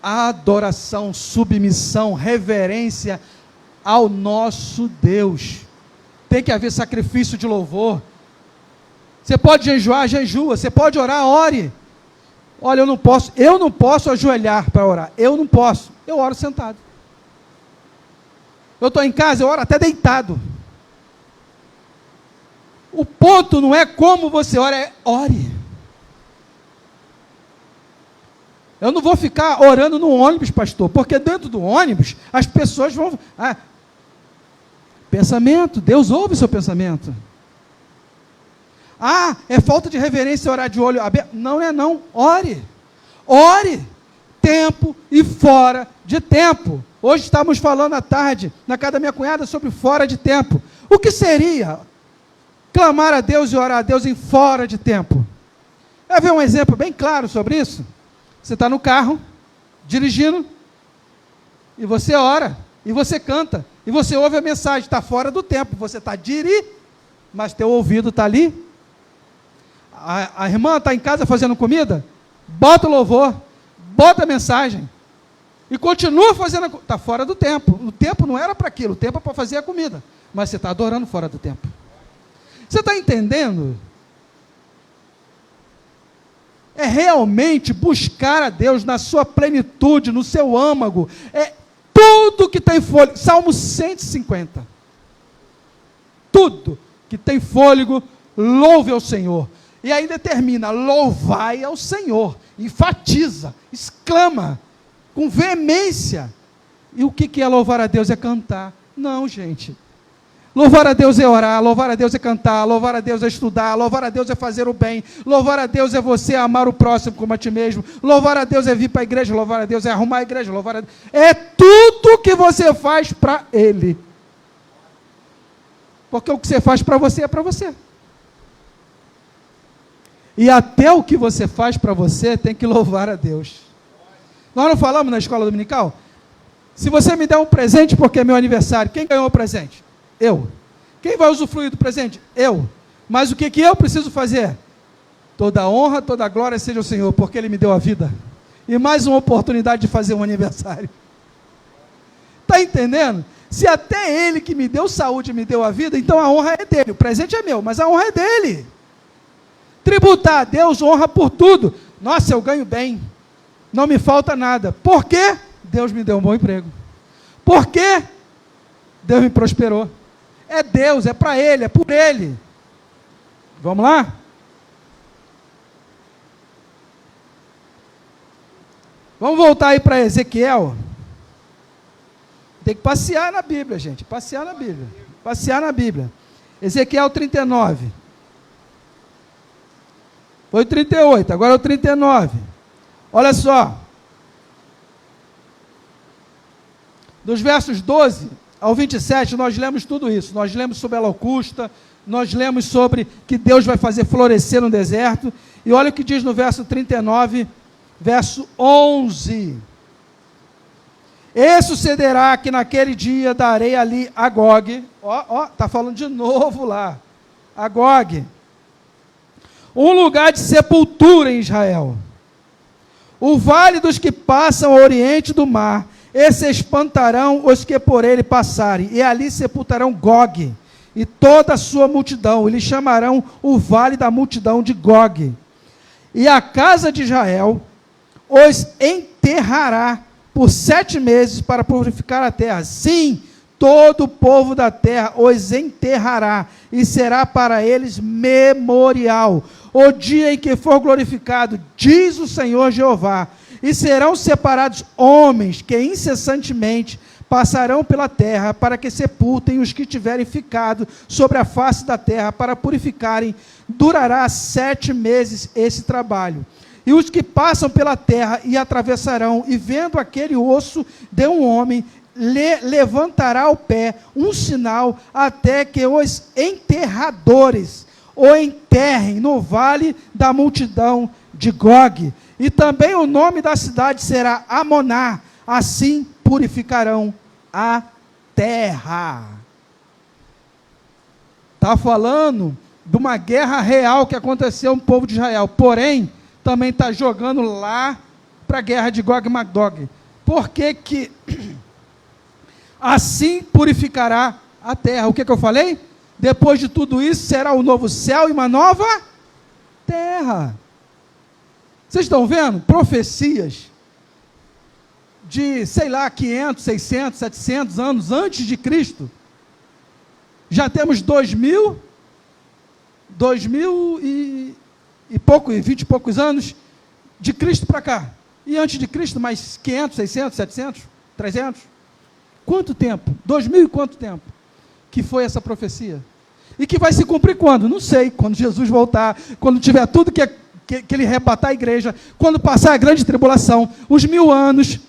Adoração, submissão, reverência ao nosso Deus. Tem que haver sacrifício de louvor. Você pode jejuar, jejua. Você pode orar, ore. Olha, eu não posso ajoelhar para orar. Eu não posso. Eu oro sentado. Eu estou em casa, eu oro até deitado. O ponto não é como você ora, é ore. Eu não vou ficar orando no ônibus, pastor, porque dentro do ônibus as pessoas vão... pensamento, Deus ouve o seu pensamento. É falta de reverência orar de olho aberto. Não é não, ore. Ore, tempo e fora de tempo. Hoje estávamos falando à tarde, na casa da minha cunhada, sobre fora de tempo. O que seria clamar a Deus e orar a Deus em fora de tempo? Quer ver um exemplo bem claro sobre isso? Você está no carro, dirigindo, e você ora, e você canta, e você ouve a mensagem, está fora do tempo, você está mas teu ouvido está ali. A irmã está em casa fazendo comida, bota o louvor, bota a mensagem, e continua fazendo, está fora do tempo. O tempo não era para aquilo, o tempo é para fazer a comida, mas você está adorando fora do tempo. Você está entendendo? É realmente buscar a Deus na sua plenitude, no seu âmago, é tudo que tem fôlego. Salmo 150. Tudo que tem fôlego, louve ao Senhor. E aí determina, louvai ao Senhor. Enfatiza, exclama, com veemência. E o que é louvar a Deus? É cantar. Não, gente. Louvar a Deus é orar, louvar a Deus é cantar, louvar a Deus é estudar, louvar a Deus é fazer o bem, louvar a Deus é você amar o próximo como a ti mesmo, louvar a Deus é vir para a igreja, louvar a Deus é arrumar a igreja, louvar a Deus. É tudo que você faz para Ele. Porque o que você faz para você é para você. E até o que você faz para você tem que louvar a Deus. Nós não falamos na escola dominical? Se você me der um presente porque é meu aniversário, quem ganhou o presente? Eu. Quem vai usufruir do presente? Eu. Mas o que eu preciso fazer? Toda honra, toda glória seja ao Senhor, porque Ele me deu a vida. E mais uma oportunidade de fazer um aniversário. Está entendendo? Se até Ele que me deu saúde, me deu a vida, então a honra é dele. O presente é meu, mas a honra é dele. Tributar a Deus, honra por tudo. Nossa, eu ganho bem. Não me falta nada. Por quê? Deus me deu um bom emprego. Por quê? Deus me prosperou. É Deus, é para Ele, é por Ele. Vamos lá? Vamos voltar aí para Ezequiel. Tem que passear na Bíblia, gente. Passear na Bíblia. Passear na Bíblia. Ezequiel 39. Foi o 38, agora é o 39. Olha só. Dos versos 12 ao 27, nós lemos tudo isso. Nós lemos sobre a locusta, nós lemos sobre que Deus vai fazer florescer no deserto. E olha o que diz no verso 39, verso 11. E sucederá que naquele dia darei ali a Gog, está falando de novo lá, a Gog, um lugar de sepultura em Israel, o vale dos que passam ao oriente do mar, e se espantarão os que por ele passarem, e ali sepultarão Gog, e toda a sua multidão, e lhe chamarão o vale da multidão de Gog, e a casa de Israel os enterrará por 7 meses para purificar a terra. Sim, todo o povo da terra os enterrará, e será para eles memorial, o dia em que for glorificado, diz o Senhor Jeová, e serão separados homens que incessantemente passarão pela terra, para que sepultem os que tiverem ficado sobre a face da terra, para purificarem. Durará 7 meses esse trabalho. E os que passam pela terra e atravessarão, e vendo aquele osso de um homem, levantará o pé, um sinal, até que os enterradores o enterrem no vale da multidão de Gog. E também o nome da cidade será Amoná, assim purificarão a terra. Está falando de uma guerra real que aconteceu no povo de Israel, porém, também está jogando lá para a guerra de Gog e Magog. Por que assim purificará a terra? O que eu falei? Depois de tudo isso, será um novo céu e uma nova terra. Vocês estão vendo? Profecias de, 500, 600, 700 anos antes de Cristo. Já temos 2000 e 20 e poucos anos de Cristo para cá. E antes de Cristo, mais 500, 600, 700, 300. Quanto tempo? 2000 e quanto tempo? Que foi essa profecia? E que vai se cumprir quando? Não sei. Quando Jesus voltar, quando tiver tudo que ele arrebatar a igreja, quando passar a grande tribulação, os 1000 anos,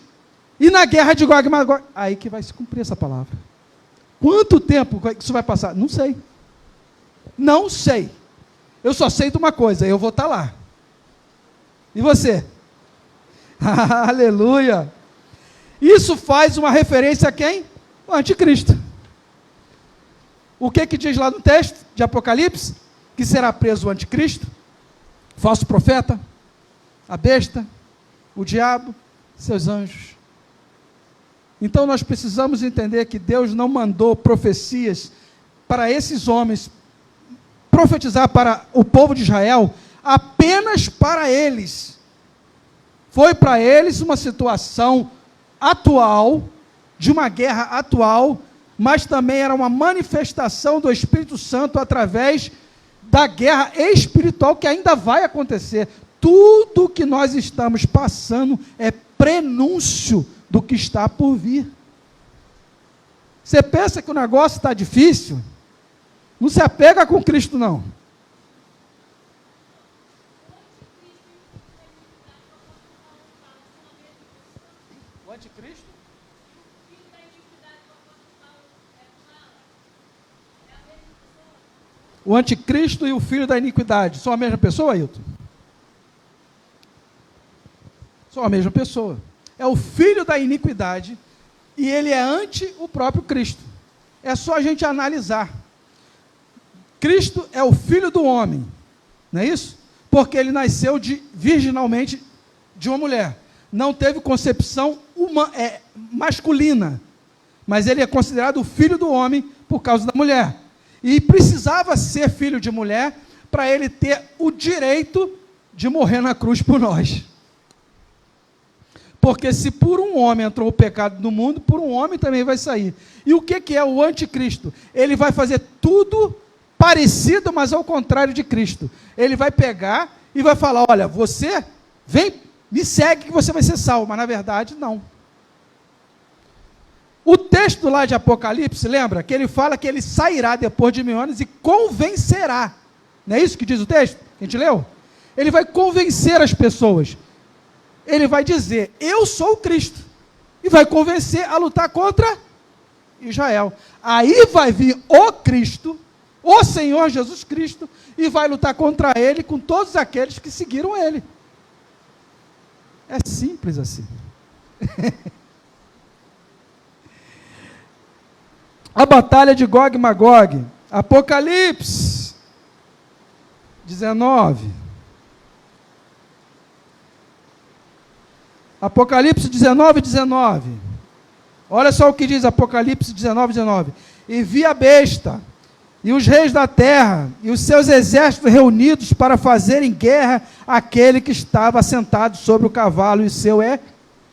e na guerra de Gog e Magog, aí que vai se cumprir essa palavra. Quanto tempo isso vai passar? Não sei. Não sei. Eu só sei de uma coisa, eu vou estar lá. E você? Aleluia! Isso faz uma referência a quem? O anticristo. O que diz lá no texto de Apocalipse? Que será preso o anticristo, falso profeta, a besta, o diabo, seus anjos. Então nós precisamos entender que Deus não mandou profecias para esses homens, profetizar para o povo de Israel, apenas para eles. Foi para eles uma situação atual, de uma guerra atual, mas também era uma manifestação do Espírito Santo através da guerra espiritual que ainda vai acontecer. Tudo que nós estamos passando é prenúncio do que está por vir. Você pensa que o negócio está difícil? Não se apega com Cristo, não. O anticristo? O anticristo e o filho da iniquidade são a mesma pessoa, Ailton? São a mesma pessoa. É o filho da iniquidade e ele é ante o próprio Cristo. É só a gente analisar. Cristo é o Filho do homem, não é isso? Porque ele nasceu virginalmente de uma mulher. Não teve concepção masculina, mas ele é considerado o Filho do homem por causa da mulher. E precisava ser filho de mulher para ele ter o direito de morrer na cruz por nós. Porque se por um homem entrou o pecado no mundo, por um homem também vai sair. E o que é o anticristo? Ele vai fazer tudo parecido, mas ao contrário de Cristo. Ele vai pegar e vai falar, olha, você vem, me segue que você vai ser salvo. Mas na verdade, não. O texto lá de Apocalipse, lembra? Que ele fala que ele sairá depois de 1000 anos e convencerá. Não é isso que diz o texto? Que a gente leu? Ele vai convencer as pessoas. Ele vai dizer, eu sou o Cristo. E vai convencer a lutar contra Israel. Aí vai vir o Cristo, o Senhor Jesus Cristo, e vai lutar contra ele com todos aqueles que seguiram ele. É simples assim. A batalha de Gog e Magog, Apocalipse 19. Apocalipse 19, 19. Olha só o que diz Apocalipse 19, 19. E vi a besta, e os reis da terra, e os seus exércitos reunidos para fazerem guerra àquele que estava assentado sobre o cavalo e o seu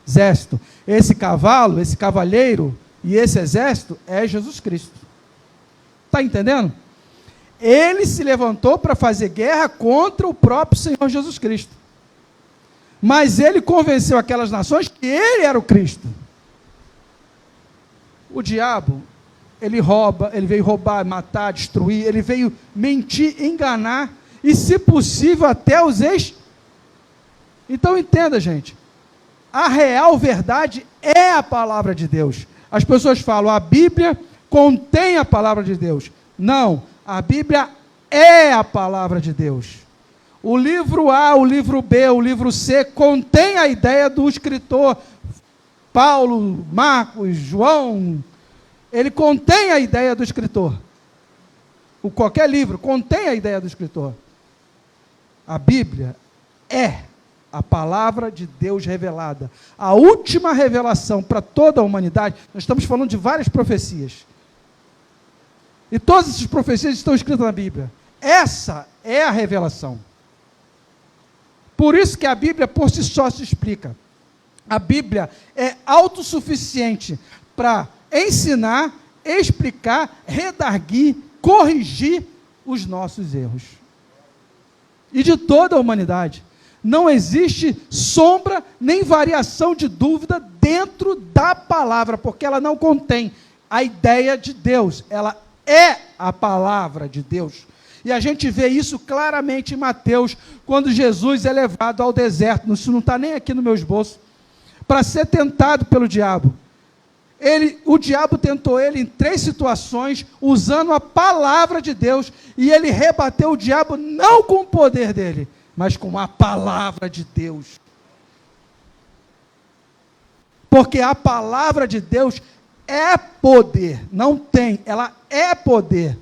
exército. Esse cavalo, esse cavaleiro e esse exército é Jesus Cristo. Está entendendo? Ele se levantou para fazer guerra contra o próprio Senhor Jesus Cristo. Mas ele convenceu aquelas nações que ele era o Cristo. O diabo, ele veio roubar, matar, destruir, ele veio mentir, enganar, e se possível até os Então entenda, gente, a real verdade é a palavra de Deus. As pessoas falam, a Bíblia contém a palavra de Deus. Não, a Bíblia é a palavra de Deus. O livro A, o livro B, o livro C contém a ideia do escritor Paulo, Marcos, João. Ele contém a ideia do escritor. Qualquer livro contém a ideia do escritor. A Bíblia é a palavra de Deus revelada. A última revelação para toda a humanidade. Nós estamos falando de várias profecias. E todas essas profecias estão escritas na Bíblia. Essa é a revelação. Por isso que a Bíblia por si só se explica. A Bíblia é autossuficiente para ensinar, explicar, redarguir, corrigir os nossos erros. E de toda a humanidade. Não existe sombra nem variação de dúvida dentro da palavra, porque ela não contém a ideia de Deus. Ela é a palavra de Deus. E a gente vê isso claramente em Mateus, quando Jesus é levado ao deserto, isso não está nem aqui no meu esboço, para ser tentado pelo diabo. O diabo tentou ele em 3 situações, usando a palavra de Deus, e ele rebateu o diabo não com o poder dele, mas com a palavra de Deus. Porque a palavra de Deus é poder, não tem, ela é poder.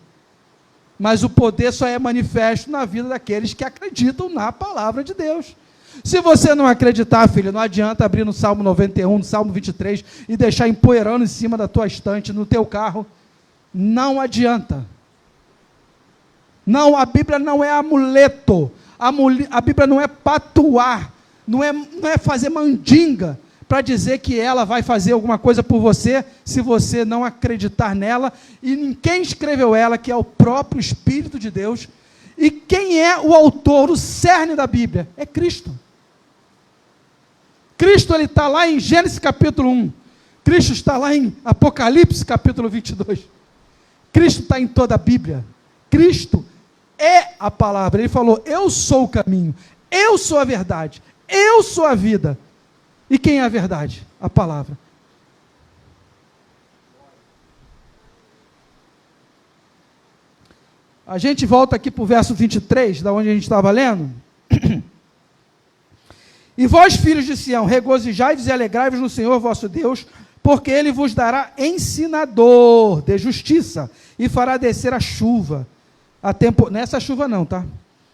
Mas o poder só é manifesto na vida daqueles que acreditam na palavra de Deus. Se você não acreditar, filho, não adianta abrir no Salmo 91, no Salmo 23 e deixar empoeirando em cima da tua estante, no teu carro. Não adianta. Não, a Bíblia não é amuleto. A Bíblia não é patuar. Não é fazer mandinga para dizer que ela vai fazer alguma coisa por você, se você não acreditar nela, e em quem escreveu ela, que é o próprio Espírito de Deus, e quem é o autor, o cerne da Bíblia? É Cristo. Cristo, ele está lá em Gênesis capítulo 1, Cristo está lá em Apocalipse capítulo 22, Cristo está em toda a Bíblia, Cristo é a palavra, ele falou, eu sou o caminho, eu sou a verdade, eu sou a vida. E quem é a verdade? A palavra. A gente volta aqui para o verso 23, da onde a gente estava lendo. E vós, filhos de Sião, regozijai-vos e alegrai-vos no Senhor vosso Deus, porque Ele vos dará ensinador de justiça, e fará descer a chuva Não é essa chuva não, tá?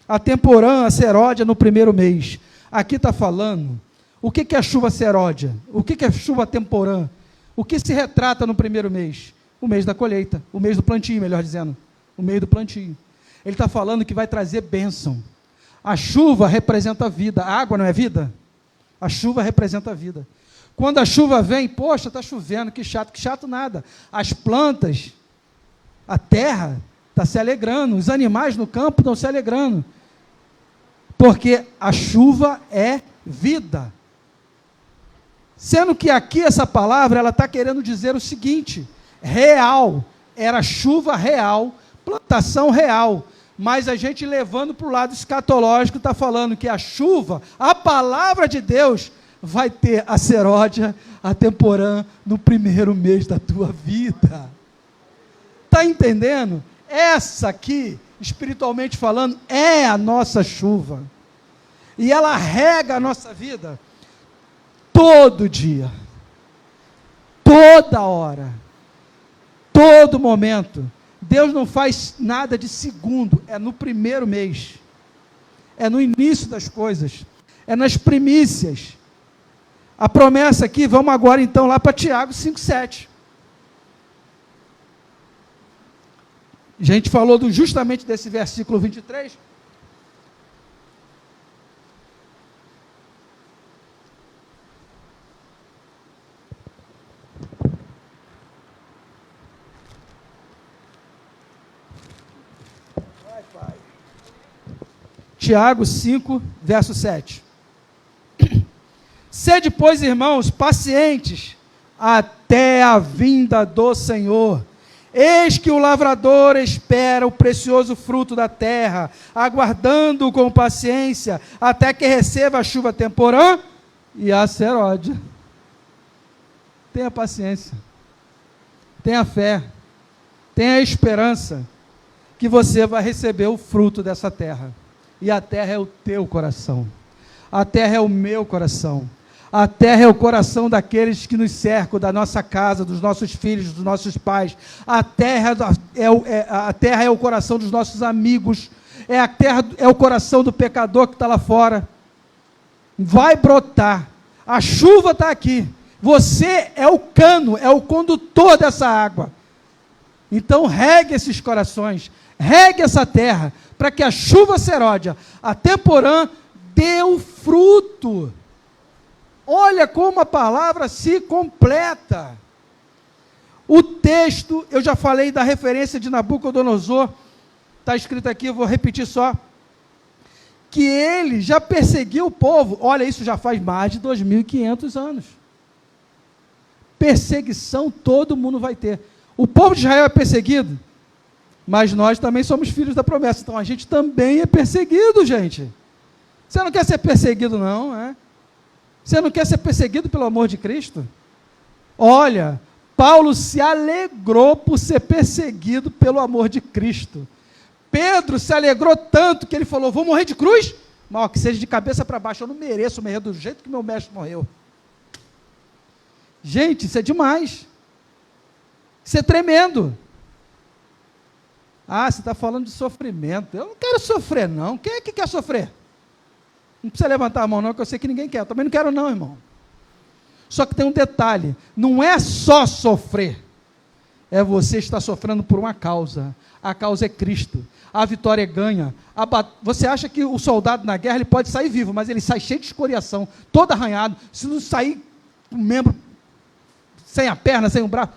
A temporã, a seródia no primeiro mês. Aqui está falando, o que é chuva seródia? O que é chuva temporã? O que se retrata no primeiro mês? O mês da colheita, o mês do plantio, melhor dizendo. O mês do plantio. Ele está falando que vai trazer bênção. A chuva representa a vida. A água não é vida? A chuva representa a vida. Quando a chuva vem, poxa, está chovendo, que chato nada. As plantas, a terra está se alegrando, os animais no campo estão se alegrando. Porque a chuva é vida. Sendo que aqui essa palavra, ela está querendo dizer o seguinte, real, era chuva real, plantação real, mas a gente levando para o lado escatológico, está falando que a chuva, a palavra de Deus, vai ter a seródia, a temporã, no primeiro mês da tua vida. Está entendendo? Essa aqui, espiritualmente falando, é a nossa chuva. E ela rega a nossa vida todo dia, toda hora, todo momento. Deus não faz nada de segundo, é no primeiro mês, é no início das coisas, é nas primícias. A promessa aqui, vamos agora então lá para Tiago 5,7. A gente falou justamente desse versículo 23. Tiago 5, verso 7. Sede, pois, irmãos, pacientes até a vinda do Senhor. Eis que o lavrador espera o precioso fruto da terra, aguardando-o com paciência, até que receba a chuva temporã e a seródia. Tenha paciência, tenha fé, tenha esperança, que você vai receber o fruto dessa terra. E a terra é o teu coração, a terra é o meu coração. A terra é o coração daqueles que nos cercam, da nossa casa, dos nossos filhos, dos nossos pais. A terra é o coração dos nossos amigos. A terra é o coração do pecador que está lá fora. Vai brotar. A chuva está aqui. Você é o cano, é o condutor dessa água. Então regue esses corações, regue essa terra, para que a chuva seródia, a temporã, dê o fruto. Olha como a palavra se completa. O texto, eu já falei da referência de Nabucodonosor, está escrito aqui, eu vou repetir só, que ele já perseguiu o povo. Olha, isso já faz mais de 2.500 anos. Perseguição todo mundo vai ter. O povo de Israel é perseguido, mas nós também somos filhos da promessa, então a gente também é perseguido, gente. Você não quer ser perseguido não, é? Você não quer ser perseguido pelo amor de Cristo? Olha, Paulo se alegrou por ser perseguido pelo amor de Cristo. Pedro se alegrou tanto que ele falou, vou morrer de cruz? Mas que seja de cabeça para baixo, eu não mereço morrer do jeito que meu mestre morreu. Gente, isso é demais. Isso é tremendo. Ah, você está falando de sofrimento. Eu não quero sofrer não. Quem é que quer sofrer? Não precisa levantar a mão não, que eu sei que ninguém quer. Eu também não quero não, irmão. Só que tem um detalhe. Não é só sofrer. É você estar sofrendo por uma causa. A causa é Cristo. A vitória é ganha. Você acha que o soldado na guerra ele pode sair vivo, mas ele sai cheio de escoriação, todo arranhado. Se não sair um membro sem a perna, sem o braço,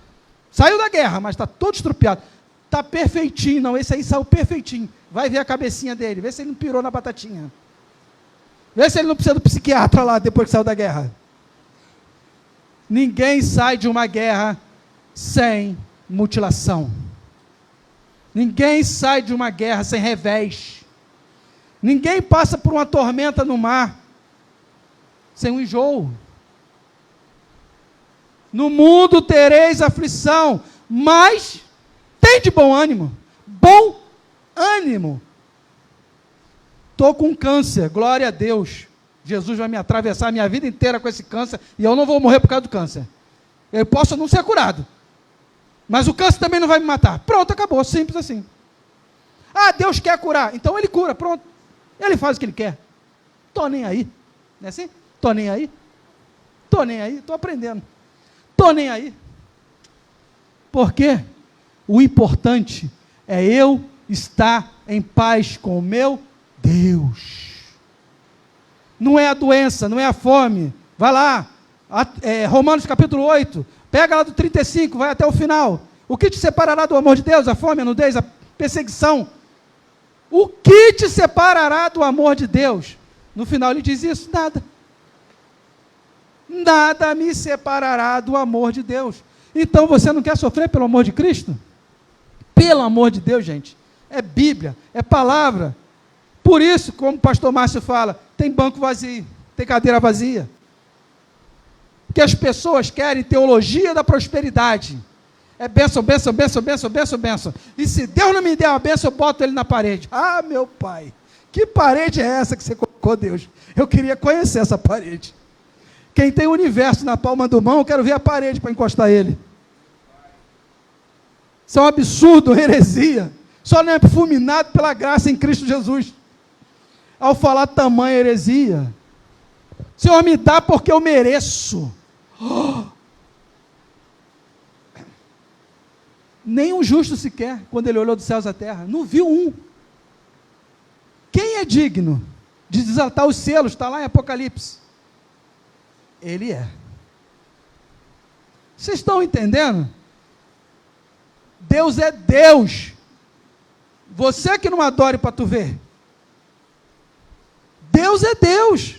saiu da guerra, mas está todo estrupiado. Está perfeitinho. Não, esse aí saiu perfeitinho. Vai ver a cabecinha dele, vê se ele não pirou na batatinha. Vê se ele não precisa do psiquiatra lá, depois que saiu da guerra. Ninguém sai de uma guerra sem mutilação. Ninguém sai de uma guerra sem revés. Ninguém passa por uma tormenta no mar sem um enjoo. No mundo tereis aflição, mas tem de bom ânimo. Bom ânimo. Estou com câncer, glória a Deus. Jesus vai me atravessar a minha vida inteira com esse câncer e eu não vou morrer por causa do câncer. Eu posso não ser curado, mas o câncer também não vai me matar. Pronto, acabou, simples assim. Ah, Deus quer curar. Então ele cura, pronto. Ele faz o que ele quer. Estou nem aí. Não é assim? Estou nem aí. Estou nem aí. Estou aprendendo. Estou nem aí. Por quê? O importante é eu estar em paz com o meu Deus. Não é a doença, não é a fome. Vai lá, Romanos capítulo 8, pega lá do 35, vai até o final. O que te separará do amor de Deus? A fome, a nudez, a perseguição. O que te separará do amor de Deus? No final ele diz isso, nada. Nada me separará do amor de Deus. Então você não quer sofrer pelo amor de Cristo? Pelo amor de Deus, gente. É Bíblia, é palavra. Por isso, como o pastor Márcio fala, tem banco vazio, tem cadeira vazia. Porque as pessoas querem teologia da prosperidade. É bênção, bênção, bênção, bênção, bênção, bênção. E se Deus não me der uma bênção, eu boto ele na parede. Ah, meu pai, que parede é essa que você colocou, Deus? Eu queria conhecer essa parede. Quem tem o universo na palma da mão, eu quero ver a parede para encostar ele. Isso é um absurdo, uma heresia. Só não é fulminado pela graça em Cristo Jesus. Ao falar tamanha heresia, Senhor, me dá porque eu mereço. Oh! Nem um justo sequer, quando ele olhou dos céus à terra, não viu um. Quem é digno de desatar os selos? Está lá em Apocalipse. Ele é. Vocês estão entendendo? Deus é Deus. Você que não adore para tu ver. Deus é Deus.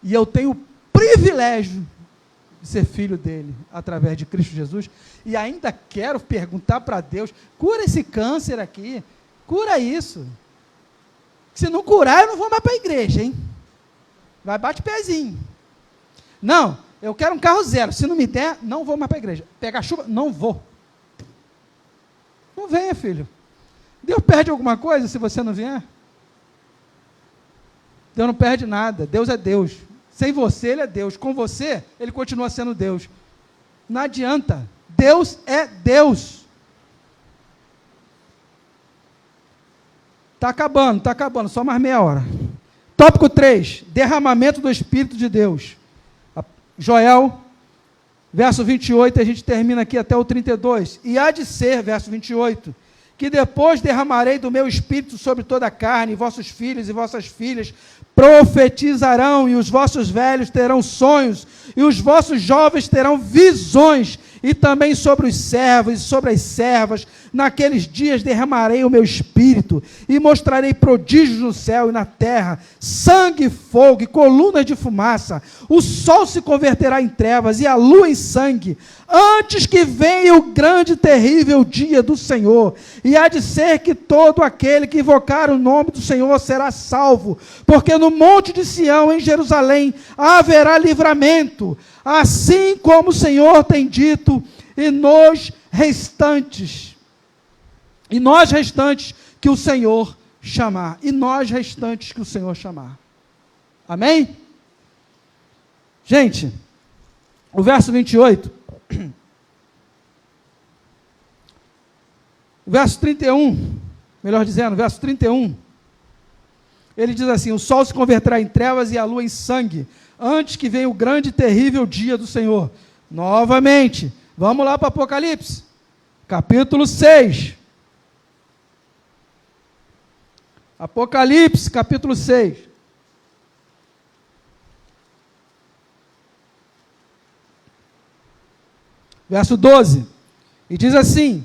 E eu tenho o privilégio de ser filho dele, através de Cristo Jesus, e ainda quero perguntar para Deus, cura esse câncer aqui, cura isso. Se não curar, eu não vou mais para a igreja, hein? Vai, bate pezinho. Não, eu quero um carro zero, se não me der, não vou mais para a igreja. Pega chuva, não vou. Não venha, filho. Deus perde alguma coisa se você não vier? Deus não perde nada, Deus é Deus. Sem você, Ele é Deus. Com você, Ele continua sendo Deus. Não adianta. Deus é Deus. Está acabando. Só mais meia hora. Tópico 3. Derramamento do Espírito de Deus. Joel, verso 28, a gente termina aqui até o 32. E há de ser, verso 28, que depois derramarei do meu Espírito sobre toda a carne, e vossos filhos e vossas filhas profetizarão, e os vossos velhos terão sonhos, e os vossos jovens terão visões, e também sobre os servos e sobre as servas, naqueles dias derramarei o meu Espírito, e mostrarei prodígios no céu e na terra, sangue, fogo e colunas de fumaça, o sol se converterá em trevas e a lua em sangue, antes que venha o grande e terrível dia do Senhor, e há de ser que todo aquele que invocar o nome do Senhor será salvo, porque no monte de Sião, em Jerusalém, haverá livramento, assim como o Senhor tem dito, e nós restantes que o Senhor chamar, amém? Gente, o verso 28, o verso 31, melhor dizendo, verso 31, ele diz assim, o sol se converterá em trevas e a lua em sangue, antes que venha o grande e terrível dia do Senhor. Novamente, vamos lá para Apocalipse, capítulo 6. Apocalipse, capítulo 6. Verso 12. E diz assim,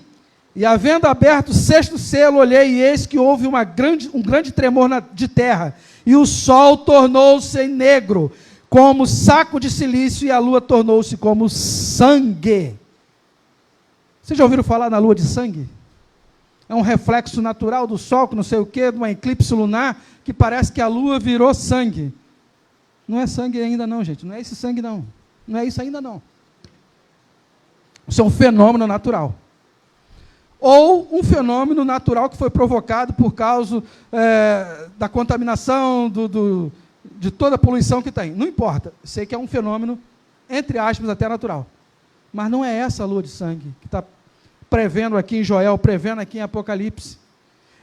e havendo aberto o sexto selo, olhei, e eis que houve um grande tremor de terra, e o sol tornou-se negro, como saco de silício, e a lua tornou-se como sangue. Vocês já ouviram falar na lua de sangue? É um reflexo natural do sol, que não sei o quê, de uma eclipse lunar, que parece que a lua virou sangue. Não é sangue ainda não, gente, não é esse sangue não. Não é isso ainda não. Isso é um fenômeno natural. Ou um fenômeno natural que foi provocado por causa da contaminação, de toda a poluição que tem. Não importa, sei que é um fenômeno, entre aspas, até natural. Mas não é essa a lua de sangue que está prevendo aqui em Joel, prevendo aqui em Apocalipse.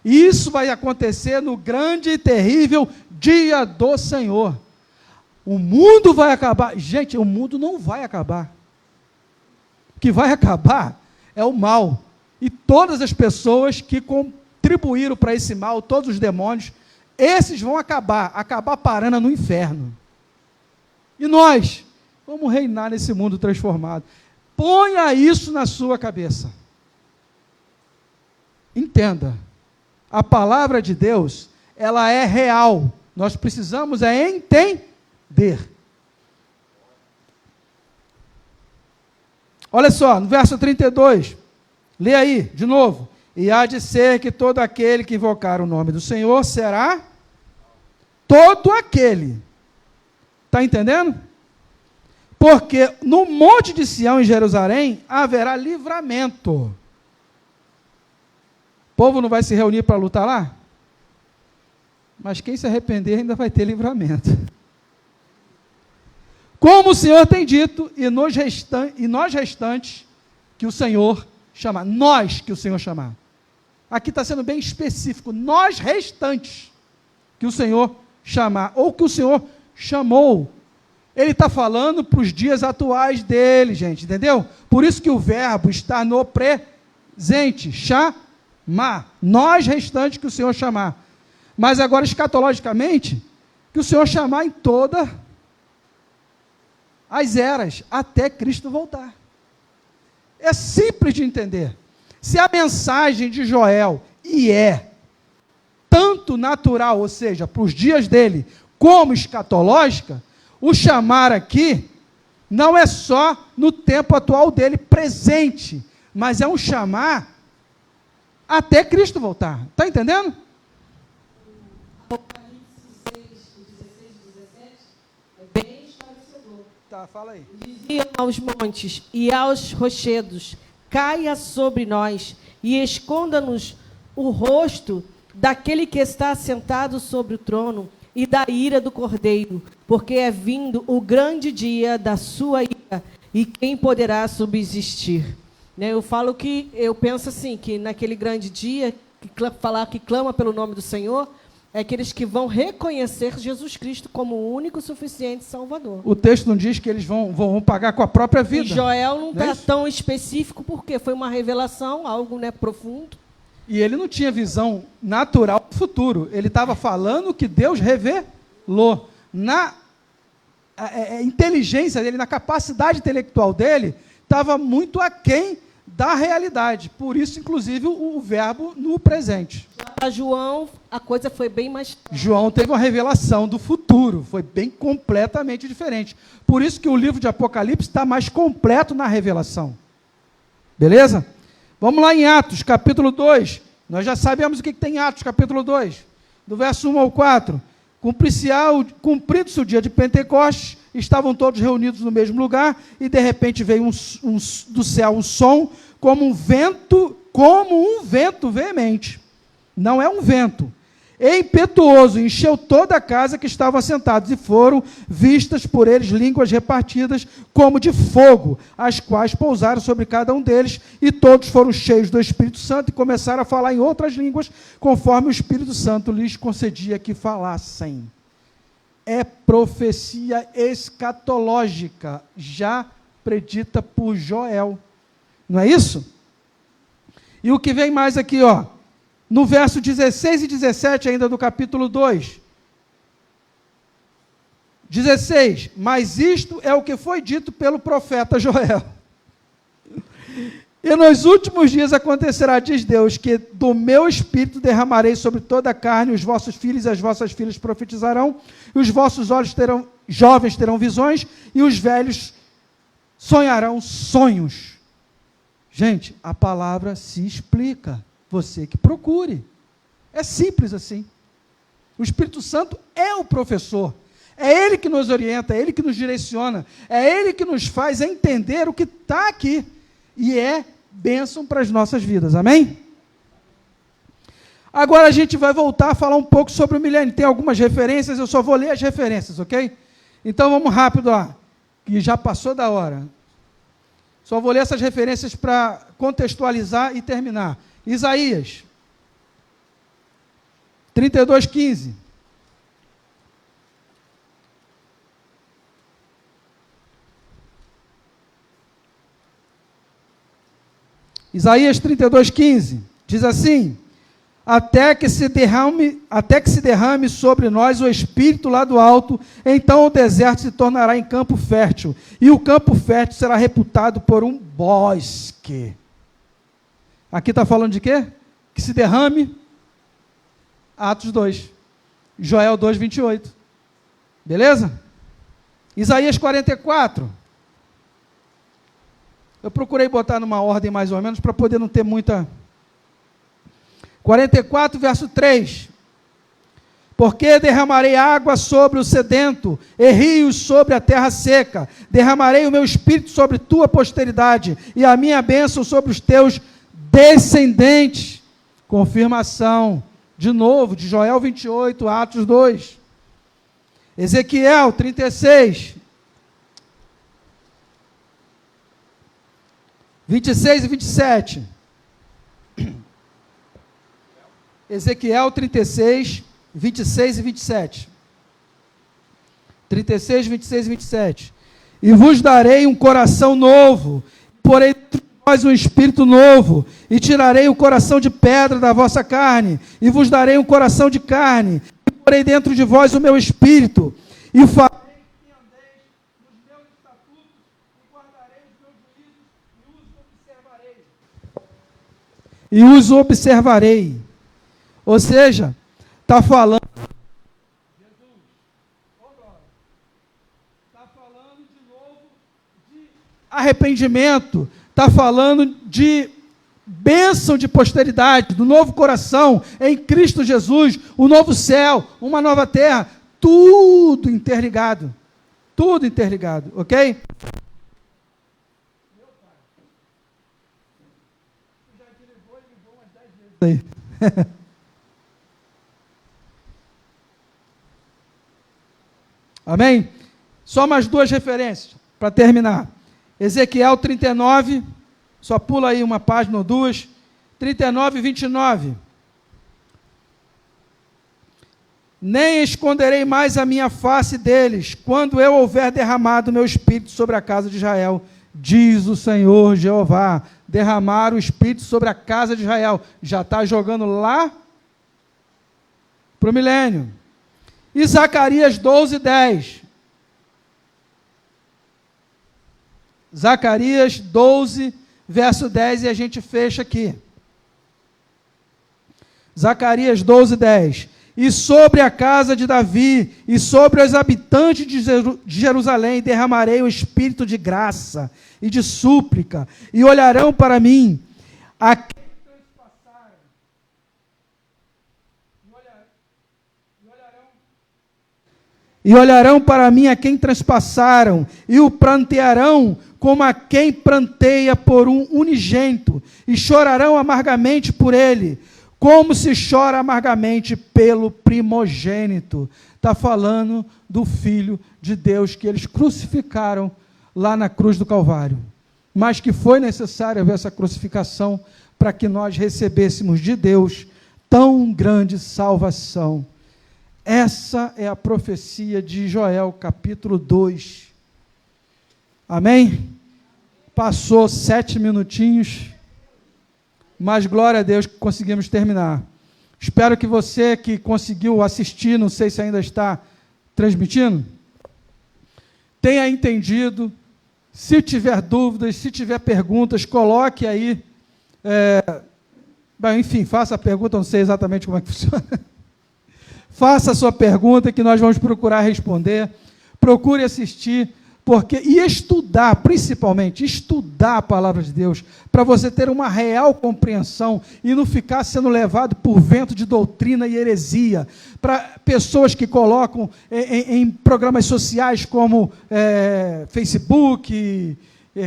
Isso vai acontecer no grande e terrível dia do Senhor. O mundo vai acabar. Gente, o mundo não vai acabar. O que vai acabar é o mal. E todas as pessoas que contribuíram para esse mal, todos os demônios, esses vão acabar parando no inferno. E nós vamos reinar nesse mundo transformado. Ponha isso na sua cabeça. Entenda. A palavra de Deus, ela é real. Nós precisamos entender. Olha só, no verso 32, lê aí, de novo. E há de ser que todo aquele que invocar o nome do Senhor será todo aquele. Está entendendo? Porque no monte de Sião, em Jerusalém, haverá livramento. O povo não vai se reunir para lutar lá? Mas quem se arrepender ainda vai ter livramento. Como o Senhor tem dito, e nós restantes, que o Senhor chamar. Nós que o Senhor chamar. Aqui está sendo bem específico. Nós restantes, que o Senhor chamar. Ou que o Senhor chamou. Ele está falando para os dias atuais dele, gente. Entendeu? Por isso que o verbo está no presente. Chamar. Nós restantes que o Senhor chamar. Mas agora, escatologicamente, que o Senhor chamar em todas as eras, até Cristo voltar. É simples de entender. Se a mensagem de Joel, e tanto natural, ou seja, para os dias dele, como escatológica, o chamar aqui não é só no tempo atual dele, presente, mas é um chamar até Cristo voltar. Está entendendo? Tá, fala aí. Diziam aos montes e aos rochedos: caia sobre nós e esconda-nos o rosto daquele que está sentado sobre o trono e da ira do Cordeiro, porque é vindo o grande dia da sua ira, e quem poderá subsistir? Eu penso assim, que naquele grande dia, falar que clama pelo nome do Senhor, é aqueles que vão reconhecer Jesus Cristo como o único suficiente Salvador. O texto não diz que eles vão pagar com a própria vida. E Joel não está tão específico, porque foi uma revelação, algo profundo. E ele não tinha visão natural do futuro. Ele estava falando que Deus revelou. Na inteligência dele, na capacidade intelectual dele, estava muito aquém da realidade. Por isso, inclusive, o verbo no presente. Para João, a coisa foi bem mais... João teve uma revelação do futuro. Foi bem completamente diferente. Por isso que o livro de Apocalipse está mais completo na revelação. Beleza? Vamos lá em Atos, capítulo 2. Nós já sabemos o que tem em Atos, capítulo 2. Do verso 1 ao 4. Cumprido-se o dia de Pentecostes, estavam todos reunidos no mesmo lugar, e de repente veio do céu um som, como um vento veemente. Não é um vento. Impetuoso, encheu toda a casa que estavam assentados, e foram vistas por eles línguas repartidas como de fogo, as quais pousaram sobre cada um deles, e todos foram cheios do Espírito Santo e começaram a falar em outras línguas, conforme o Espírito Santo lhes concedia que falassem. É profecia escatológica, já predita por Joel. Não é isso? E o que vem mais aqui, no verso 16 e 17 ainda do capítulo 2. 16. Mas isto é o que foi dito pelo profeta Joel. E nos últimos dias acontecerá, diz Deus, que do meu espírito derramarei sobre toda a carne, os vossos filhos e as vossas filhas profetizarão, e os vossos jovens terão visões, e os velhos sonharão sonhos. Gente, a palavra se explica. Você que procure. É simples assim. O Espírito Santo é o professor. É Ele que nos orienta, é Ele que nos direciona, é Ele que nos faz entender o que está aqui. E é bênção para as nossas vidas. Amém? Agora a gente vai voltar a falar um pouco sobre o milênio. Tem algumas referências, eu só vou ler as referências, ok? Então vamos rápido lá, que já passou da hora. Só vou ler essas referências para contextualizar e terminar. Isaías 32:15. Isaías 32:15 diz assim: até que se derrame sobre nós o Espírito lá do alto, então o deserto se tornará em campo fértil, e o campo fértil será reputado por um bosque. Aqui está falando de quê? Que se derrame. Atos 2, Joel 2:28. Beleza? Isaías 44. Eu procurei botar numa ordem mais ou menos, para poder não ter muita... 44, verso 3. Porque derramarei água sobre o sedento, e rios sobre a terra seca. Derramarei o meu espírito sobre tua posteridade, e a minha bênção sobre os teus descendentes. Confirmação, de novo, de Joel 28, Atos 2. Ezequiel 36. 26 e 27. Ezequiel 36, 26 e 27. 36, 26 e 27. E vos darei um coração novo, porei entre vós um espírito novo, e tirarei o coração de pedra da vossa carne, e vos darei um coração de carne, e porei dentro de vós o meu espírito, e farei que andeis nos meus estatutos, e guardarei os meus juízos, e os observarei. Ou seja, está falando, Jesus, está falando de novo de arrependimento, está falando de bênção de posteridade, do novo coração em Cristo Jesus, o novo céu, uma nova terra, tudo interligado, ok? Meu pai, já te ligou umas 10 vezes aí. Amém? Só mais duas referências, para terminar. Ezequiel 39, só pula aí uma página ou duas. 39 e 29. Nem esconderei mais a minha face deles, quando eu houver derramado meu espírito sobre a casa de Israel, diz o Senhor Jeová. Derramar o espírito sobre a casa de Israel. Já está jogando lá para o milênio. E Zacarias 12:10. Zacarias 12, verso 10, e a gente fecha aqui. Zacarias 12:10. E sobre a casa de Davi, e sobre os habitantes de Jerusalém, derramarei o espírito de graça e de súplica, e olharão para mim, a quem transpassaram, e olharão para mim a quem transpassaram, e o prantearão como a quem pranteia por um unigênito, e chorarão amargamente por ele, como se chora amargamente pelo primogênito. Está falando do Filho de Deus que eles crucificaram lá na cruz do Calvário, mas que foi necessário haver essa crucificação para que nós recebêssemos de Deus tão grande salvação. Essa é a profecia de Joel, capítulo 2. Amém? Passou 7 minutinhos, mas glória a Deus que conseguimos terminar. Espero que você que conseguiu assistir, não sei se ainda está transmitindo, tenha entendido. Se tiver dúvidas, se tiver perguntas, coloque aí. Enfim, faça a pergunta, não sei exatamente como é que funciona. Faça a sua pergunta que nós vamos procurar responder. Procure assistir, e estudar, principalmente, estudar a palavra de Deus, para você ter uma real compreensão e não ficar sendo levado por vento de doutrina e heresia, para pessoas que colocam em programas sociais como Facebook,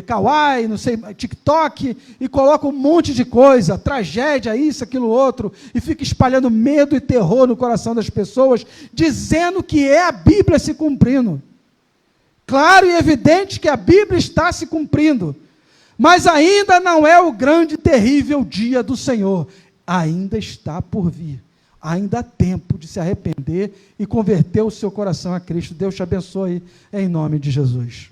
Kawaii, não sei, TikTok, e coloca um monte de coisa, tragédia, isso, aquilo, outro, e fica espalhando medo e terror no coração das pessoas, dizendo que é a Bíblia se cumprindo. Claro e evidente que a Bíblia está se cumprindo, Mas ainda não é o grande e terrível dia do Senhor. Ainda está por vir. Ainda há tempo de se arrepender e converter o seu coração a Cristo. Deus te abençoe em nome de Jesus.